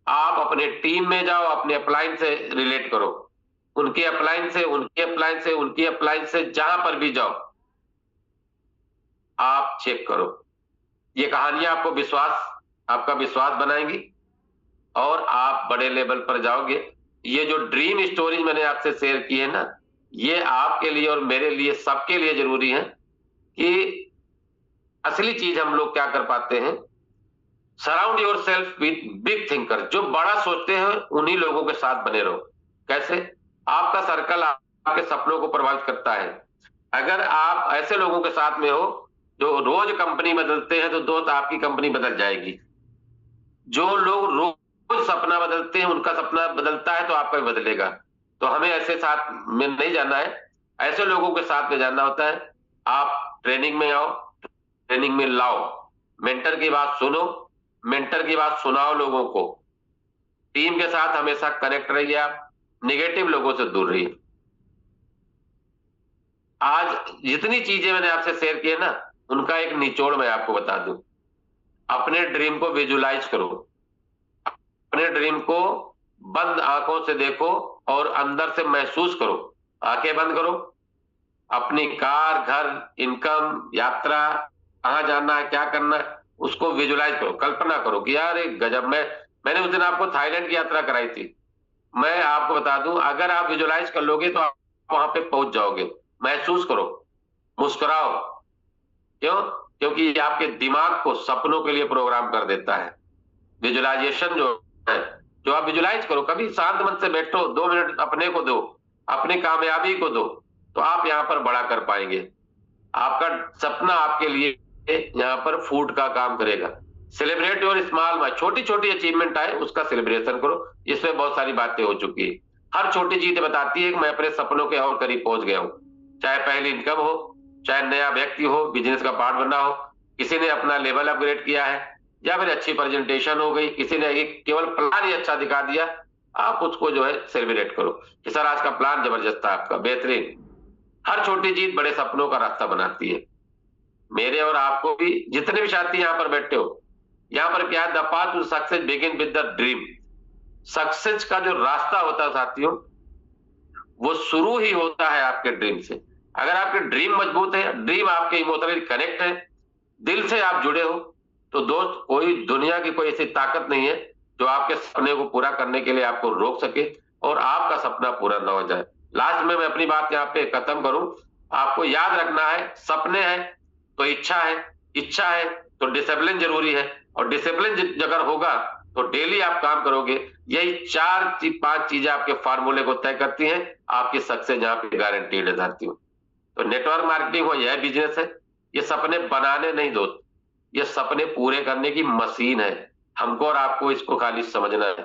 B: आप अपने टीम में जाओ, अपने अपलाइन से रिलेट करो, उनके अपलाइन से, उनकी अपलाइन से, उनकी अपलाइन से, जहां पर भी जाओ आप चेक करो। ये कहानियां आपको आपका विश्वास बनाएंगी और आप बड़े लेवल पर जाओगे। ये जो ड्रीम स्टोरीज मैंने आपसे शेयर की है ना, ये आपके लिए और मेरे लिए, सबके लिए जरूरी है कि असली चीज हम लोग क्या कर पाते हैं। Surround your self with big thinker. जो बड़ा सोचते हैं उन्हीं लोगों के साथ बने रहो। कैसे? आपका सर्कल आपके सपनों को प्रभावित करता है। अगर आप ऐसे लोगों के साथ में हो जो रोज कंपनी बदलते हैं, तो दोस्त आपकी कंपनी बदल जाएगी। जो लोग रोज सपना बदलते हैं, उनका सपना बदलता है तो आपका भी बदलेगा। तो हमें ऐसे साथ में नहीं जाना है, ऐसे लोगों के साथ में जाना होता है। आप ट्रेनिंग में आओ, ट्रेनिंग में लाओ, मेंटर की बात सुनो, मेंटर की बात सुनाओ लोगों को। टीम के साथ हमेशा कनेक्ट रहिए, आप नेगेटिव लोगों से दूर रहिए। आज जितनी चीजें मैंने आपसे शेयर की है ना, उनका एक निचोड़ मैं आपको बता दूं। अपने ड्रीम को विजुलाइज करो, अपने ड्रीम को बंद आंखों से देखो और अंदर से महसूस करो। आंखें बंद करो, अपनी कार, घर, इनकम, यात्रा, कहां जाना है, क्या करना है, उसको विजुलाइज करो। कल्पना करो कि यार एक गजब, मैंने उस दिन आपको थाईलैंड की यात्रा कराई थी। मैं आपको बता दूं, अगर आप विजुलाइज कर लोगे तो आप वहां पे पहुंच जाओगे। महसूस करो, मुस्कुराओ। क्यों? क्योंकि ये आपके दिमाग को सपनों के लिए प्रोग्राम कर देता है। विजुलाइजेशन जो है, जो आप विजुलाइज करो, कभी शांत मन से बैठो, 2 मिनट अपने को दो, अपनी कामयाबी को दो, तो आप यहाँ पर बड़ा कर पाएंगे। आपका सपना आपके लिए यहाँ पर फूड का काम करेगा। सेलिब्रेट योर स्मॉल, छोटी छोटी अचीवमेंट आए उसका सेलिब्रेशन करो। इसमें बहुत सारी बातें हो चुकी है। हर छोटी चीज बताती है कि मैं अपने सपनों के और करीब पहुंच गया हूँ। चाहे पहली इनकम हो, चाहे नया व्यक्ति हो, बिजनेस का पार्ट बनना हो, किसी ने अपना लेवल अपग्रेड किया है, या फिर अच्छी प्रेजेंटेशन हो गई, किसी ने एक केवल प्लान ही अच्छा दिखा दिया, आप उसको जो है सेलिब्रेट करो कि सर आज का प्लान जबरदस्त था आपका, बेहतरीन। हर छोटी चीज बड़े सपनों का रास्ता बनाती है। मेरे और आपको भी, जितने भी साथी यहाँ पर बैठे हो, यहाँ पर क्या है, the path to success begin with the dream. Success का जो रास्ता होता है साथियों, वो शुरू ही होता है आपके ड्रीम से। अगर आपके ड्रीम मजबूत है, ड्रीम आपके इमोशनली कनेक्ट है, दिल से आप जुड़े हो, तो दोस्त कोई दुनिया की कोई ऐसी ताकत नहीं है जो आपके सपने को पूरा करने के लिए आपको रोक सके और आपका सपना पूरा ना हो जाए। लास्ट में मैं अपनी बात यहाँ पे खत्म करूं, आपको याद रखना है, सपने हैं तो इच्छा है, इच्छा है तो डिसिप्लिन जरूरी है, और डिसिप्लिन अगर होगा तो डेली आप काम करोगे। यही 4-5 चीजें आपके फार्मूले को तय करती हैं, आपकी सक्सेस यहाँ पे गारंटीड है साथियों। तो नेटवर्क मार्केटिंग हो, यह बिजनेस है, ये सपने बनाने नहीं दोस्त, ये सपने पूरे करने की मशीन है। हमको और आपको इसको खाली समझना है।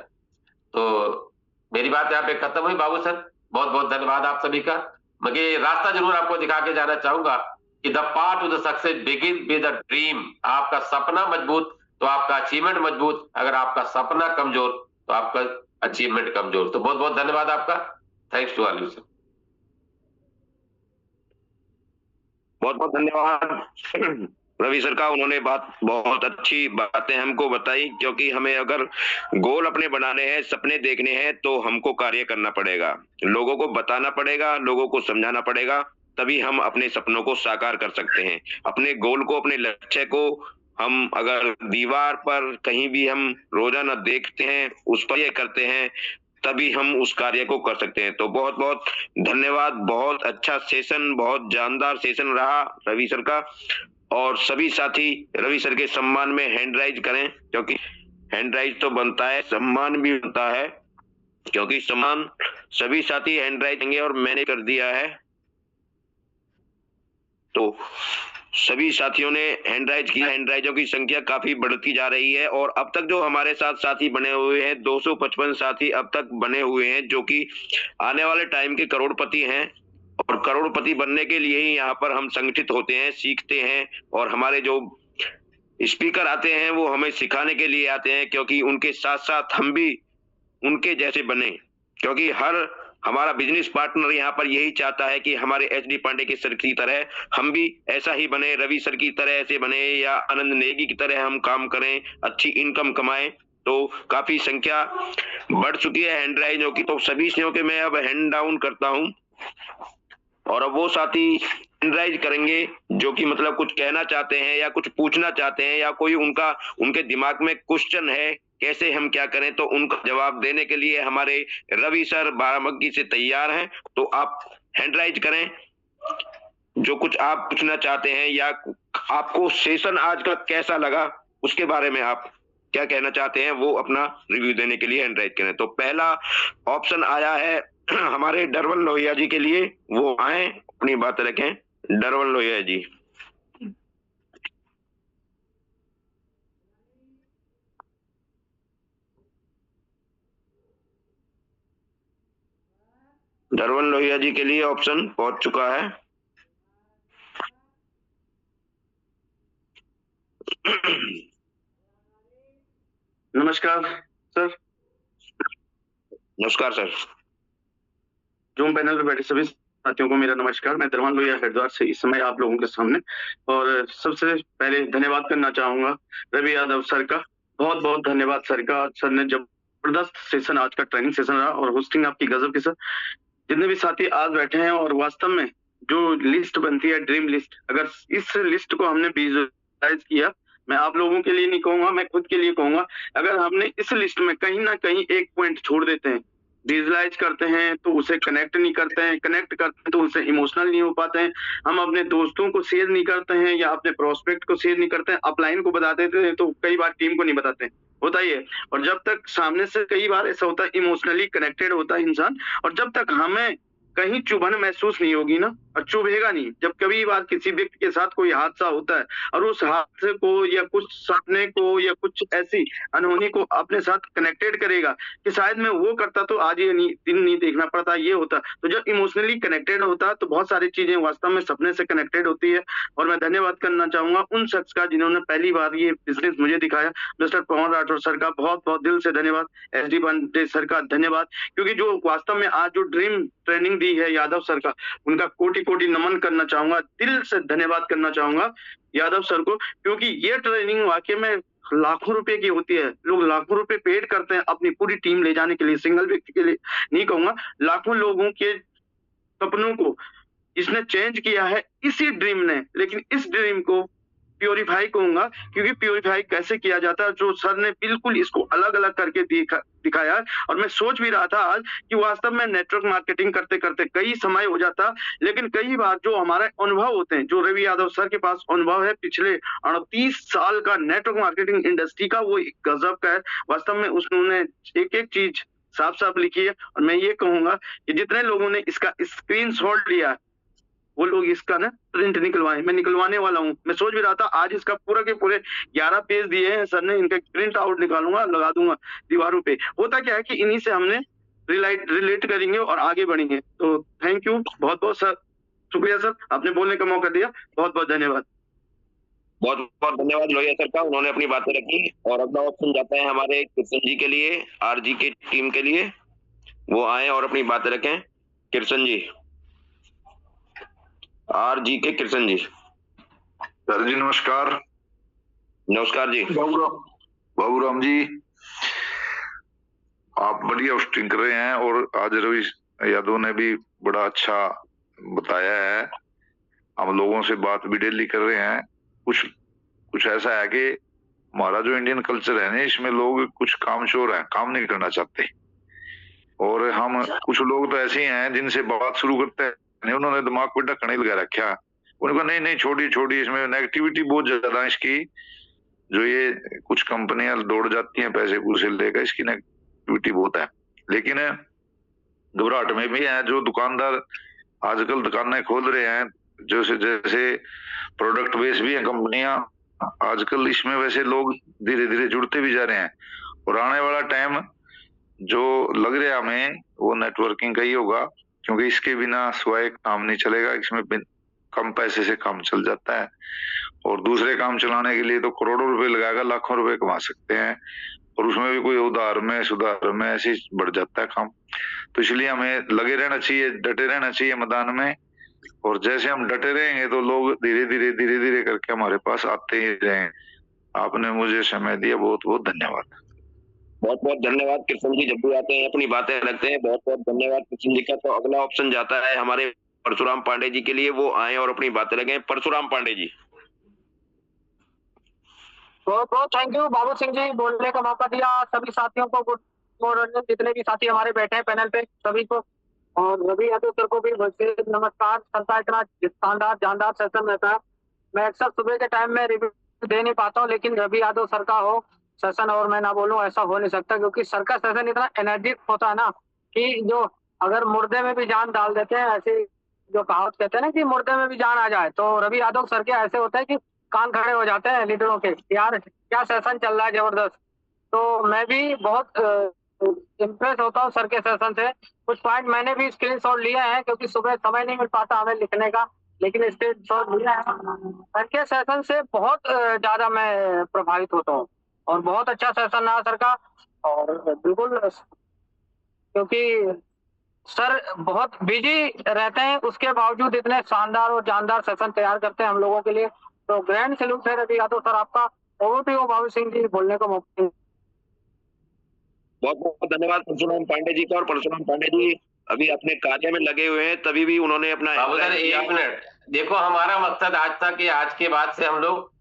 B: तो मेरी बात यहाँ पे खत्म हुई बाबू सर, बहुत बहुत धन्यवाद आप सभी का। मैं ये रास्ता जरूर आपको दिखा के जाना चाहूंगा कि the path to the success begin with the dream. आपका सपना मजबूत तो आपका अचीवमेंट मजबूत, अगर आपका सपना कमजोर तो आपका अचीवमेंट कमजोर। तो बहुत बहुत धन्यवाद आपका। Thanks to all you sir.
A: बहुत बहुत धन्यवाद रवि सर का। उन्होंने बहुत अच्छी बातें हमको बताई, क्योंकि हमें अगर गोल अपने बनाने हैं, सपने देखने हैं, तो हमको कार्य करना पड़ेगा, लोगों को बताना पड़ेगा, लोगों को समझाना पड़ेगा, तभी हम अपने सपनों को साकार कर सकते हैं। अपने गोल को, अपने लक्ष्य को हम अगर दीवार पर कहीं भी हम रोजाना देखते हैं, उस पर ये करते हैं, तभी हम उस कार्य को कर सकते हैं। तो बहुत बहुत धन्यवाद। बहुत अच्छा सेशन, बहुत जानदार सेशन रहा रवि सर का। और सभी साथी रवि सर के सम्मान में हैंड राइज करें, क्योंकि हैंड राइज तो बनता है, सम्मान भी बनता है, क्योंकि सम्मान सभी साथी हैंड राइज देंगे और मैंने कर दिया है। तो सभी साथियों ने हैंड राइज किया। हैंड राइजों की संख्या काफी बढ़ती जा रही है, और अब तक जो हमारे साथ साथी बने हुए हैं, 255 साथी अब तक बने हुए हैं, जो कि आने वाले टाइम के करोड़पति हैं। और करोड़पति बनने के लिए ही यहाँ पर हम संगठित होते हैं, सीखते हैं, और हमारे जो स्पीकर आते हैं वो हमें सिखाने के लिए आते हैं, क्योंकि उनके साथ साथ हम भी उनके जैसे बने। क्योंकि हमारा बिजनेस पार्टनर यहाँ पर यही चाहता है कि हमारे एचडी पांडे के सर की तरह हम भी ऐसा ही बने, रवि सर की तरह ऐसे बने, या आनंद नेगी की तरह हम काम करें, अच्छी इनकम कमाएं। तो काफी संख्या बढ़ चुकी है हैंड राइजों की। तो सभी से के मैं अब हैंड डाउन करता हूँ, और अब वो साथी हैंड राइज करेंगे जो कि मतलब कुछ कहना चाहते हैं या कुछ पूछना चाहते हैं, या कोई उनके दिमाग में क्वेश्चन है कैसे हम क्या करें, तो उनका जवाब देने के लिए हमारे रवि सर बाराबंकी से तैयार हैं। तो आप हैंड राइज करें, जो कुछ आप पूछना चाहते हैं, या आपको सेशन आज का कैसा लगा उसके बारे में आप क्या कहना चाहते हैं, वो अपना रिव्यू देने के लिए हैंड राइज करें। तो पहला ऑप्शन आया है हमारे डरवन लोहिया जी के लिए, वो आए, अपनी बात रखें। डरवन लोहिया जी। डरवन लोहिया जी के लिए ऑप्शन पहुंच चुका है।
C: नमस्कार सर।
A: नमस्कार सर।
C: जूम पैनल पर बैठे सभी साथियों को मेरा नमस्कार। मैं दरवान लोहिया हरिद्वार से इस समय आप लोगों के सामने, और सबसे पहले धन्यवाद करना चाहूंगा रवि यादव सर का। बहुत बहुत धन्यवाद सर का। सर ने जबरदस्त सेशन आज का ट्रेनिंग सेशन रहा, और होस्टिंग आपकी गजब की सर। जितने भी साथी आज बैठे हैं, और वास्तव में जो लिस्ट बनती है ड्रीम लिस्ट, अगर इस लिस्ट को हमने विजुअलाइज किया, मैं आप लोगों के लिए नहीं कहूंगा, मैं खुद के लिए कहूंगा, अगर हमने इस लिस्ट में कहीं ना कहीं एक पॉइंट छोड़ देते हैं, विजुअलाइज करते हैं तो उसे कनेक्ट नहीं करते हैं, कनेक्ट करते हैं तो उनसे इमोशनल नहीं हो पाते हैं, हम अपने दोस्तों को शेयर नहीं करते हैं, या अपने प्रोस्पेक्ट को शेयर नहीं करते हैं, अपलाइन को बता देते हैं, तो कई बार टीम को नहीं बताते हैं, होता ही है। और जब तक सामने से कई बार ऐसा होता है, इमोशनली कनेक्टेड होता है इंसान, और जब तक हमें कहीं चुभन महसूस नहीं होगी ना, और चुभेगा नहीं। जब कभी बार किसी व्यक्ति के साथ कोई हादसा होता है और उस हादसे को या कुछ सपने को या कुछ ऐसी अनहोनी को अपने साथ कनेक्टेड करेगा कि शायद मैं वो करता तो आज ये दिन नहीं देखना पड़ता, ये होता। तो जब इमोशनली कनेक्टेड होता है तो बहुत सारी चीजें वास्तव में सपने से कनेक्टेड होती है। और मैं धन्यवाद करना चाहूंगा उन शख्स का जिन्होंने पहली बार ये बिजनेस मुझे दिखाया, मिस्टर पवन राठौर सर का बहुत बहुत दिल से धन्यवाद। SD पांडे सर का धन्यवाद, क्योंकि जो वास्तव में आज जो ड्रीम ट्रेनिंग दी है यादव सर का, उनका कोटि कोटि नमन करना चाहूंगा, दिल से धन्यवाद करना चाहूंगा यादव सर को, क्योंकि ये ट्रेनिंग वाकई में लाखों रुपए की होती है। लोग लाखों रुपए पेड करते हैं अपनी पूरी टीम ले जाने के लिए, सिंगल व्यक्ति के लिए नहीं कहूंगा, लाखों लोगों के सपनों को इसने चेंज किया है इसी ड्रीम ने। लेकिन इस ड्रीम को प्योरीफाई कहूंगा, क्योंकि प्योरीफाई कैसे किया जाता है, जो सर ने बिल्कुल इसको अलग अलग करके दिखाया है। और मैं सोच भी रहा था आज कि वास्तव में नेटवर्क मार्केटिंग करते करते कई समय हो जाता, लेकिन कई बार जो हमारे अनुभव होते हैं, जो रवि यादव सर के पास अनुभव है पिछले 38 साल का नेटवर्क मार्केटिंग इंडस्ट्री का, वो गजब का है। वास्तव में उन्होंने एक एक चीज साफ साफ लिखी है। और मैं ये कहूंगा कि जितने लोगों ने इसका स्क्रीनशॉट लिया वो लोग इसका ना प्रिंट निकलवाए, मैं निकलवाने वाला हूँ। मैं सोच भी रहा था आज इसका पूरा के पूरे 11 पेज दिए हैं सर ने, इनका प्रिंट आउट निकालूंगा, लगा दूंगा दीवारों पे। होता क्या है कि इन्हीं से हमने रिलेट करेंगे और आगे बढ़ेंगे। तो थैंक यू बहुत बहुत सर, शुक्रिया सर, आपने बोलने का मौका दिया, बहुत बहुत धन्यवाद।
A: बहुत बहुत धन्यवाद लोहिया सर का, उन्होंने अपनी बातें रखी। और अगला ऑप्शन जाता है हमारे कृष्ण जी के लिए, RG के टीम के लिए, वो आए और अपनी बातें रखें। कृष्ण जी, RG के कृष्ण जी।
D: सर जी नमस्कार।
A: नमस्कार जी।
D: बाबूराम जी, आप बढ़िया होस्टिंग कर रहे हैं और आज रवि यादव ने भी बड़ा अच्छा बताया है। हम लोगों से बात भी डेली कर रहे हैं। कुछ ऐसा है कि हमारा जो इंडियन कल्चर है ना, इसमें लोग कुछ कामचोर हैं, काम नहीं करना चाहते। और हम कुछ लोग तो ऐसे हैं जिनसे बात शुरू करते हैं, उन्होंने दिमाग पे ढक्कन लगा रखा, उनको नहीं नहीं छोड़ी, इसमें नेगेटिविटी बहुत ज्यादा है इसकी। जो ये कुछ कंपनियां दौड़ जाती हैं पैसे पूसे लेकर, इसकी नेगेटिविटी बहुत है। लेकिन घबराहट में भी है जो दुकानदार आजकल दुकानें खोल रहे हैं, जैसे जैसे प्रोडक्ट बेस भी है कंपनियां आजकल, इसमें वैसे लोग धीरे धीरे जुड़ते भी जा रहे हैं। और आने वाला टाइम जो लग रहा है हमें वो नेटवर्किंग का ही होगा, क्योंकि इसके बिना स्वयं काम नहीं चलेगा। इसमें कम पैसे से काम चल जाता है, और दूसरे काम चलाने के लिए तो करोड़ों रुपए लगाएगा, लाखों रुपए कमा सकते हैं। और उसमें भी कोई उधार में सुधार में ऐसे बढ़ जाता है काम। तो इसलिए हमें लगे रहना चाहिए, डटे रहना चाहिए मैदान में। और जैसे हम डटे रहेंगे तो लोग धीरे धीरे करके हमारे पास आते ही रहेंगे। आपने मुझे समय दिया, बहुत बहुत धन्यवाद।
A: बहुत बहुत धन्यवाद कृष्ण जी, जब भी आते हैं अपनी बातें रखते हैं। बहुत बहुत धन्यवाद कृष्ण जी का। तो अगला ऑप्शन जाता है हमारे परशुराम पांडे जी के लिए, वो आए और अपनी बातें रखें। परशुराम पांडे जी।
E: बहुत बहुत थैंक यू बाबू सिंह जी, बोलने का मौका दिया। सभी साथियों को गुड मॉर्निंग, जितने भी साथी हमारे बैठे हैं पैनल पे सभी को, और रवि यादव सर को भी नमस्कार। सर का इतना शानदार जानदार सेशन रहता है, मैं अक्सर सुबह के टाइम में रिव्यू दे नहीं पाता हूँ, लेकिन रवि यादव सर का हो सेशन और मैं ना बोलूं ऐसा हो नहीं सकता, क्योंकि सर का सेशन इतना एनर्जिक होता है ना कि जो अगर मुर्दे में भी जान डाल देते हैं, ऐसे जो कहावत कहते हैं ना कि मुर्दे में भी जान आ जाए, तो रवि यादव सर के ऐसे होते हैं कि कान खड़े हो जाते हैं लीडरों के, यार क्या सेशन चल रहा है जबरदस्त। तो मैं भी बहुत इम्प्रेस होता हूँ सर के सेशन से। कुछ पॉइंट मैंने भी स्क्रीनशॉट लिए हैं, क्योंकि सुबह समय नहीं मिल पाता हमें लिखने का, लेकिन स्क्रीनशॉट लिया है। सर के सेशन से बहुत ज्यादा मैं प्रभावित होता हूँ, और बहुत अच्छा सेशन रहा सर का। और बिल्कुल, क्योंकि सर बहुत बिजी रहते हैं, उसके बावजूद इतने शानदार और जानदार सेशन तैयार करते हैं हम लोगों के लिए। तो ग्रैंड सैल्यूट है रवि यादव सर आपका। Over to you Babu Singh ji, बोलने को मौका।
A: बहुत बहुत धन्यवाद परशुराम पांडे जी का। और परशुराम पांडे जी अभी अपने कार्य में लगे हुए हैं, तभी भी उन्होंने अपना
B: बाबू सर एक मिनट देखो, हमारा मकसद आज था कि आज के बाद से हम लोग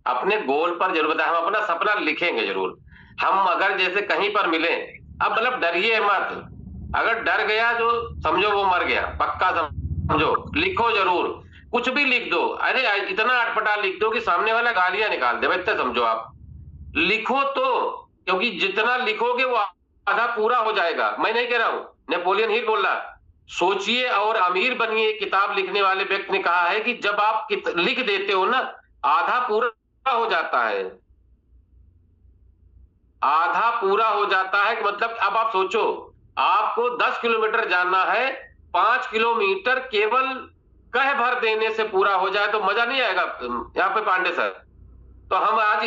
B: अपने गोल पर जरूर बताए, हम अपना सपना लिखेंगे जरूर। हम अगर जैसे कहीं पर मिले, अब मतलब डरिए मत, अगर डर गया जो समझो वो मर गया, पक्का समझो, लिखो जरूर, कुछ भी लिख दो। अरे इतना अटपटा लिख दो कि सामने वाला गालियां निकाल दे, इतना समझो आप लिखो तो, क्योंकि जितना लिखोगे वो आधा पूरा हो जाएगा। मैं नहीं कह रहा हूं, नेपोलियन हिल बोल रहा, सोचिए और अमीर बनिए। किताब लिखने वाले व्यक्ति ने कहा है कि जब आप लिख देते हो ना, आधा पूरा हो जाता है, आधा पूरा हो जाता है। मतलब अब आप सोचो, आपको 10 किलोमीटर जाना है, 5 किलोमीटर केवल कह भर देने से पूरा हो जाए तो मजा नहीं आएगा यहाँ पे पांडे सर। तो हम आज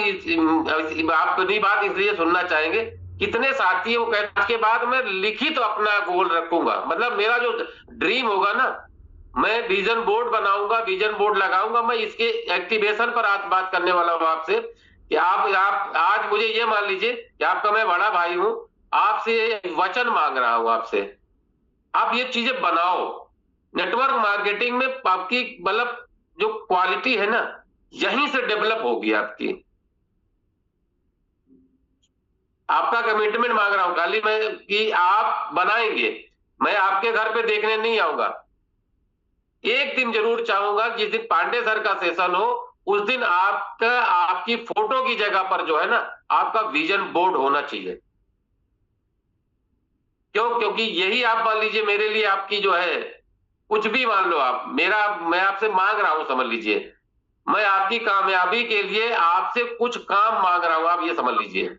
B: आपकी बात इसलिए सुनना चाहेंगे। कितने साथी वो कहते के बाद मैं लिखित तो अपना गोल रखूंगा, मतलब मेरा जो ड्रीम होगा ना, मैं विजन बोर्ड बनाऊंगा, विजन बोर्ड लगाऊंगा। मैं इसके एक्टिवेशन पर आज बात करने वाला हूं आपसे कि आप आज मुझे ये मान लीजिए कि आपका मैं बड़ा भाई हूं, आपसे वचन मांग रहा हूं आपसे, आप ये चीजें बनाओ। नेटवर्क मार्केटिंग में आपकी मतलब जो क्वालिटी है ना, यहीं से डेवलप होगी आपकी। आपका कमिटमेंट मांग रहा हूं खाली मैं कि आप बनाएंगे। मैं आपके घर पे देखने नहीं आऊंगा, एक दिन जरूर चाहूंगा जिस दिन पांडे सर का सेशन हो उस दिन आपकी फोटो की जगह पर जो है ना, आपका विजन बोर्ड होना चाहिए। क्यों? क्योंकि यही आप मान लीजिए मेरे लिए आपकी जो है, कुछ भी मान लो आप, मैं आपसे मांग रहा हूं, समझ लीजिए मैं आपकी कामयाबी के लिए आपसे कुछ काम मांग रहा हूं, आप ये समझ लीजिए।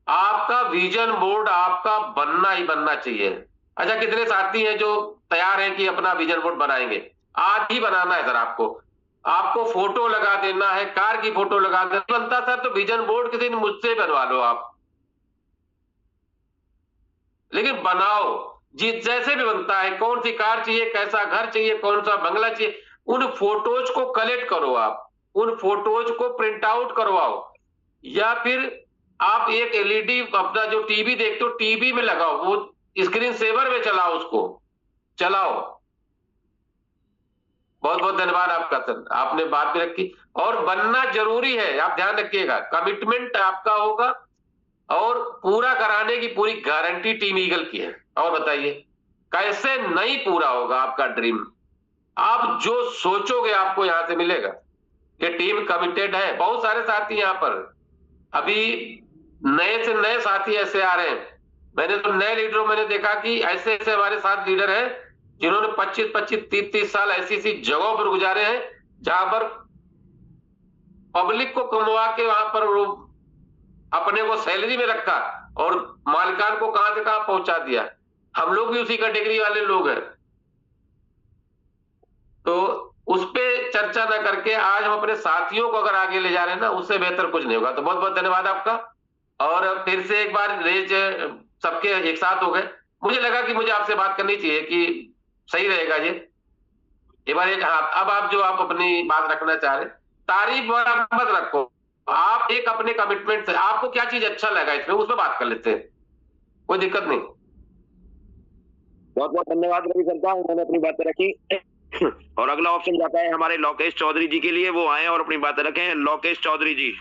B: आपका विजन बोर्ड आपका बनना ही बनना चाहिए। अच्छा, कितने साथी हैं जो तैयार हैं कि अपना विजन बोर्ड बनाएंगे? आज ही बनाना है सर आपको। आपको फोटो लगा देना है, कार की फोटो लगा देना बनता सर, तो विजन बोर्ड किसी दिन मुझसे बनवा लो आप, लेकिन बनाओ जिस जैसे भी बनता है। कौन सी कार चाहिए, कैसा घर चाहिए, कौन सा बंगला चाहिए, उन फोटोज को कलेक्ट करो आप, उन फोटोज को प्रिंट आउट करवाओ, या फिर आप एक एलईडी अपना जो टीवी देखते हो टीवी में लगाओ, वो स्क्रीन सेवर में चलाओ, उसको चलाओ। बहुत बहुत धन्यवाद आपका सर, आपने बात भी रखी। और बनना जरूरी है, आप ध्यान रखिएगा, कमिटमेंट आपका होगा और पूरा कराने की पूरी गारंटी टीम ईगल की है। और बताइए कैसे नहीं पूरा होगा आपका ड्रीम? आप जो सोचोगे आपको यहां से मिलेगा। कि टीम कमिटेड है, बहुत सारे साथी यहाँ पर, अभी नए से नए साथी ऐसे आ रहे हैं। मैंने तो नए लीडरों मैंने देखा कि ऐसे ऐसे हमारे साथ लीडर हैं जिन्होंने 25-25, 30-30 साल ऐसी ऐसी जगहों पर गुजारे हैं जहां पर पब्लिक को कमवा के वहां पर अपने को सैलरी में रखा और मालिकान को कहां से कहां पहुंचा दिया। हम लोग भी उसी कैटेगरी वाले लोग हैं, तो उस पे चर्चा ना करके आज हम अपने साथियों को अगर आगे ले जा रहे हैं ना, उससे बेहतर कुछ नहीं होगा। तो बहुत बहुत धन्यवाद आपका। और फिर से एक बार रेज सबके एक साथ हो गए, मुझे लगा कि मुझे आपसे बात करनी चाहिए कि सही रहेगा ये। एक बार एक हाँ, अब आप जो आप अपनी बात रखना चाह रहे, तारीफ वाला मत रखो, आप एक अपने कमिटमेंट से आपको क्या चीज अच्छा लगा इसमें उस पर बात कर लेते हैं, कोई दिक्कत नहीं।
A: बहुत बहुत धन्यवाद रवि सर का, उन्होंने अपनी बातें रखी। और अगला ऑप्शन जाता है हमारे लोकेश चौधरी जी के लिए, वो आए और अपनी बातें रखें। लोकेश चौधरी जी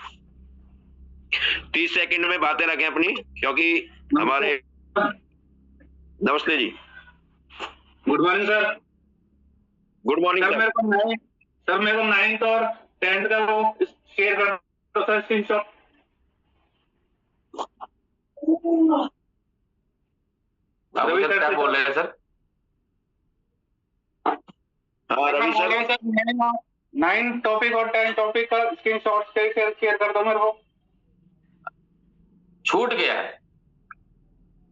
A: 30 सेकंड में बातें रखें अपनी, क्योंकि हमारे नमस्ते जी।
C: Good morning sir.
A: Good morning
C: sir. मेरे को 9th और 10th का वो शेयर कर दो सर, स्क्रीनशॉट।
B: रवि सर क्या बोल रहे हैं सर?
A: हाँ रवि सर,
C: 9 टॉपिक और 10 टॉपिक का स्क्रीनशॉट शेयर कर दो मेरे को।
B: छूट गया है?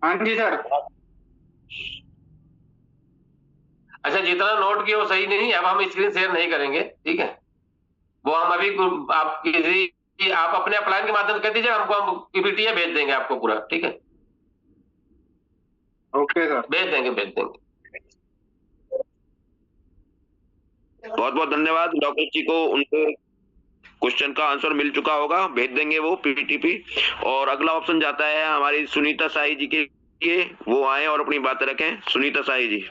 C: हाँ जी सर।
B: अच्छा, जितना नोट किया वो सही नहीं, अब हम स्क्रीन शेयर नहीं करेंगे, ठीक है? वो हम अभी आप अपने अपलाइन के माध्यम से कह दीजिए, हमको हम पीपीटी भेज देंगे आपको पूरा, ठीक है?
C: ओके सर,
B: भेज देंगे।
A: बहुत बहुत धन्यवाद लोकेश जी को, उनके क्वेश्चन का आंसर मिल चुका होगा, भेज देंगे वो पीपीटी। और अगला ऑप्शन जाता है हमारी सुनीता साई जी के लिए, वो आए और अपनी बातें रखें। सुनीता साई जी।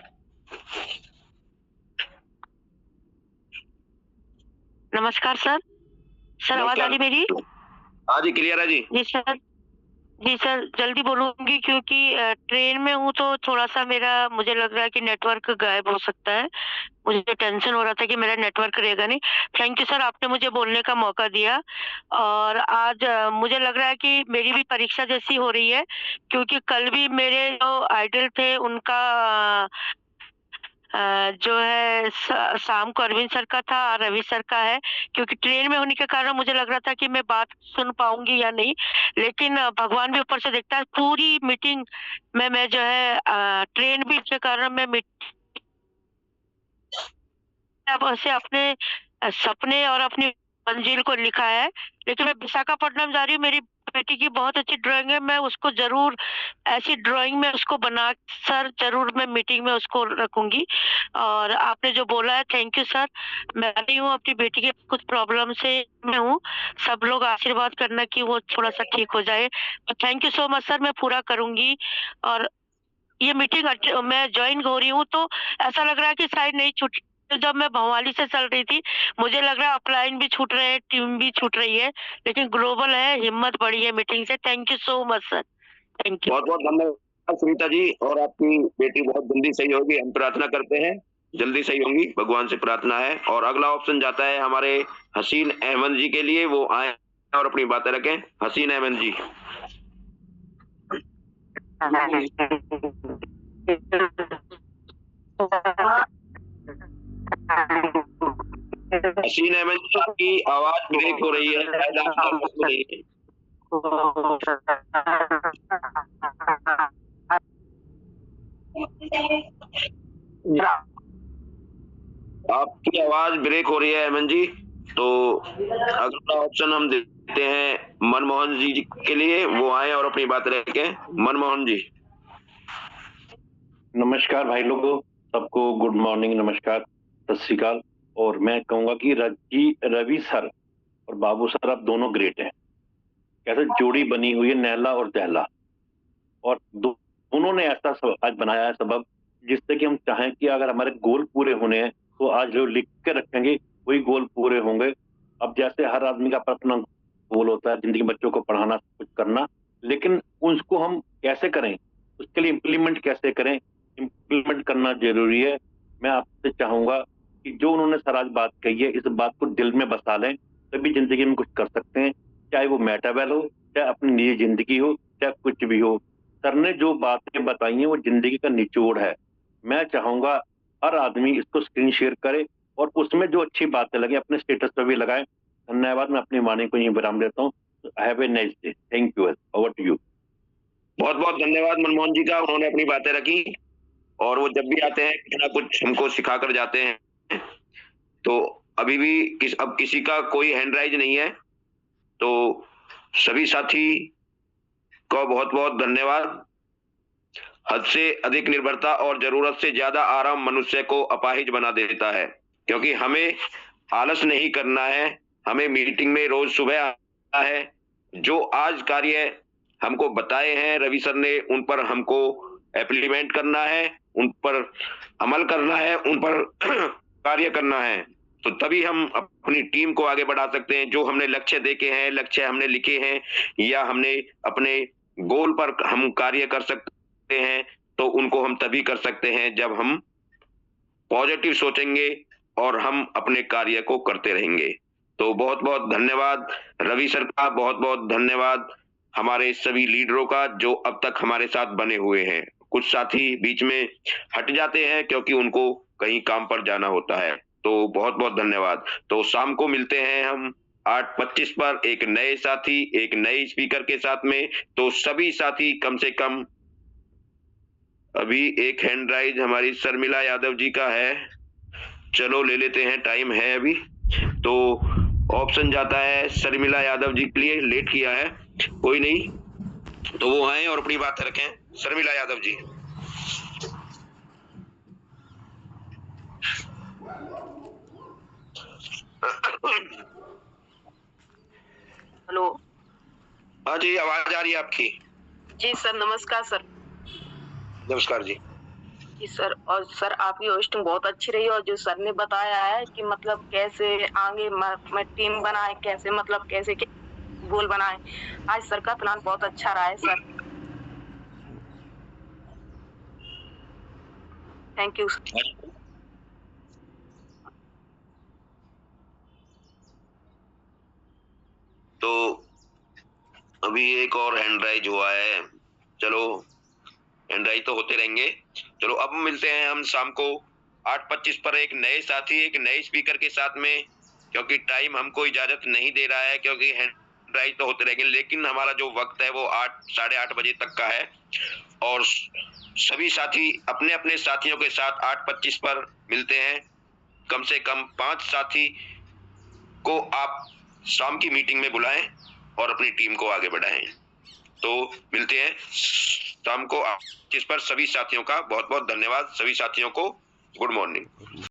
F: नमस्कार सर। सर आवाज आ रही मेरी?
A: हाँ जी, क्लियर है जी।
F: जी सर, जल्दी बोलूंगी क्योंकि ट्रेन में हूँ, तो थोड़ा सा मुझे लग रहा है कि नेटवर्क गायब हो सकता है। मुझे टेंशन हो रहा था कि मेरा नेटवर्क रहेगा नहीं। थैंक यू सर, आपने मुझे बोलने का मौका दिया। और आज मुझे लग रहा है कि मेरी भी परीक्षा जैसी हो रही है, क्योंकि कल भी मेरे जो आइडल थे उनका जो है शाम को अरविंद सर का था और रवि सर का है, क्योंकि ट्रेन में होने के कारण मुझे लग रहा था कि मैं बात सुन पाऊंगी या नहीं, लेकिन भगवान भी ऊपर से देखता है। पूरी मीटिंग में मैं जो है ट्रेन भी के कारण मैं अब से अपने सपने और अपनी मंजिल को लिखा है। लेकिन मैं विशाखापट्टनम जा रही हूँ, मेरी बेटी की बहुत अच्छी ड्राइंग है, मैं उसको जरूर ऐसी ड्राइंग में उसको बना सर जरूर मैं मीटिंग में उसको रखूंगी। और आपने जो बोला है थैंक यू सर। मैं नहीं हूँ, अपनी बेटी के कुछ प्रॉब्लम से मैं हूँ, सब लोग आशीर्वाद करना कि वो थोड़ा सा ठीक हो जाए। Thank you so much sir, मैं पूरा करूंगी। और ये मीटिंग मैं ज्वाइन हो रही हूँ तो ऐसा लग रहा है कि शायद नहीं छूट। जब मैं भवाली से चल रही थी मुझे लग रहा है अपलाइन भी छूट रहे हैं, टीम भी छूट रही है, लेकिन ग्लोबल है, हिम्मत बढ़ी है मीटिंग से। Thank you so much sir, thank you.
A: बहुत बहुत धन्यवाद सुनीता जी, और आपकी बेटी बहुत जल्दी सही होगी, हम प्रार्थना करते हैं जल्दी सही होंगी, भगवान से प्रार्थना है। और अगला ऑप्शन जाता है हमारे हसीन अहमद जी के लिए, वो आए और अपनी बातें रखें। हसीन अहमद जी। हसीन अहमद जी, आपकी आवाज ब्रेक हो रही है, शायद आप nervous हो रही है। आपकी आवाज ब्रेक हो रही है अहमद जी, तो अगला ऑप्शन हम देते हैं मनमोहन जी के लिए, वो आए और अपनी बात रखें। मनमोहन जी।
G: नमस्कार भाई लोगों, सबको गुड मॉर्निंग, नमस्कार, सत श्री अकाल। और मैं कहूंगा कि रवि सर और बाबू सर आप दोनों ग्रेट हैं। कैसे जोड़ी बनी हुई है नैला और दहला, और दोनों ने ऐसा आज बनाया है सबब जिससे कि हम चाहें कि अगर हमारे गोल पूरे होने हैं तो आज जो लिख के रखेंगे वही गोल पूरे होंगे। अब जैसे हर आदमी का अपना गोल होता है जिंदगी, बच्चों को पढ़ाना, कुछ करना, लेकिन उसको हम कैसे करें, उसके लिए इम्प्लीमेंट कैसे करें, इम्प्लीमेंट करना जरूरी है। मैं आपसे चाहूंगा कि जो उन्होंने सर आज बात कही है इस बात को दिल में बसा लें, तभी जिंदगी में कुछ कर सकते हैं, चाहे वो मेटावेल हो, चाहे अपनी निजी जिंदगी हो, चाहे कुछ भी हो। सर ने जो बातें बताई हैं वो जिंदगी का निचोड़ है। मैं चाहूंगा हर आदमी इसको स्क्रीन शेयर करे और उसमें जो अच्छी बातें लगे अपने स्टेटस पर भी लगाए। धन्यवाद, मैं अपनी वाणी को यहीं विराम देता हूँ। Have a nice day, thank you, over to you.
A: बहुत बहुत धन्यवाद मनमोहन जी का, उन्होंने अपनी बातें रखी, और वो जब भी आते हैं कुछ ना कुछ हमको सिखा कर जाते हैं। तो अभी भी अब किसी का कोई हैंड राइज नहीं है, तो सभी साथी को बहुत बहुत धन्यवाद। हद से अधिक निर्भरता और जरूरत से ज्यादा आराम मनुष्य को अपाहिज बना देता है, क्योंकि हमें आलस नहीं करना है, हमें मीटिंग में रोज सुबह आना है। जो आज कार्य हमको बताए हैं रवि सर ने, उन पर हमको इम्प्लीमेंट करना है, उन पर अमल करना है, उन पर कार्य करना है, तो तभी हम अपनी टीम को आगे बढ़ा सकते हैं। जो हमने लक्ष्य देखे हैं, लक्ष्य हमने लिखे हैं, या हमने अपने गोल पर हम कार्य कर सकते हैं, तो उनको हम तभी कर सकते हैं जब हम पॉजिटिव सोचेंगे और हम अपने कार्य को करते रहेंगे। तो बहुत बहुत धन्यवाद रवि सर का, बहुत बहुत धन्यवाद हमारे सभी लीडरों का जो अब तक हमारे साथ बने हुए हैं। कुछ साथी बीच में हट जाते हैं क्योंकि उनको कहीं काम पर जाना होता है, तो बहुत बहुत धन्यवाद। तो शाम को मिलते हैं हम 8:25 पर एक नए साथी, एक नए स्पीकर के साथ में। तो सभी साथी कम से कम, अभी एक हैंड राइज हमारी शर्मिला यादव जी का है, चलो ले लेते हैं, टाइम है अभी। तो ऑप्शन जाता है शर्मिला यादव जी के लिए, लेट किया है, कोई नहीं, तो वो आए और अपनी बात रखें। शर्मिला यादव जी।
H: हेलो।
A: हाँ जी, आवाज आ रही है आपकी।
H: जी सर, नमस्कार सर।
A: नमस्कार जी।
H: जी सर, और सर आपकी होस्टिंग बहुत अच्छी रही, और जो सर ने बताया है कि मतलब कैसे आगे मैं टीम बनाए, कैसे मतलब कैसे गोल बनाए, आज सर का प्लान बहुत अच्छा रहा है सर। Thank you sir.
A: तो अभी एक और हैंड राइज हुआ है, चलो हैंड राइज तो होते रहेंगे। चलो अब मिलते हैं हम शाम को 8:25 पर एक नए साथी एक नए स्पीकर के साथ में, क्योंकि टाइम हमको इजाजत नहीं दे रहा है, क्योंकि हैंड राइज तो होते रहेंगे, लेकिन हमारा जो वक्त है वो 8 साढ़े 8 बजे तक का है। और सभी साथी अपने अपने साथियों के साथ 8:25 पर मिलते हैं। कम से कम 5 साथी को आप शाम की मीटिंग में बुलाएं और अपनी टीम को आगे बढ़ाएं। तो मिलते हैं शाम को। जिस पर सभी साथियों का बहुत बहुत धन्यवाद। सभी साथियों को गुड मॉर्निंग।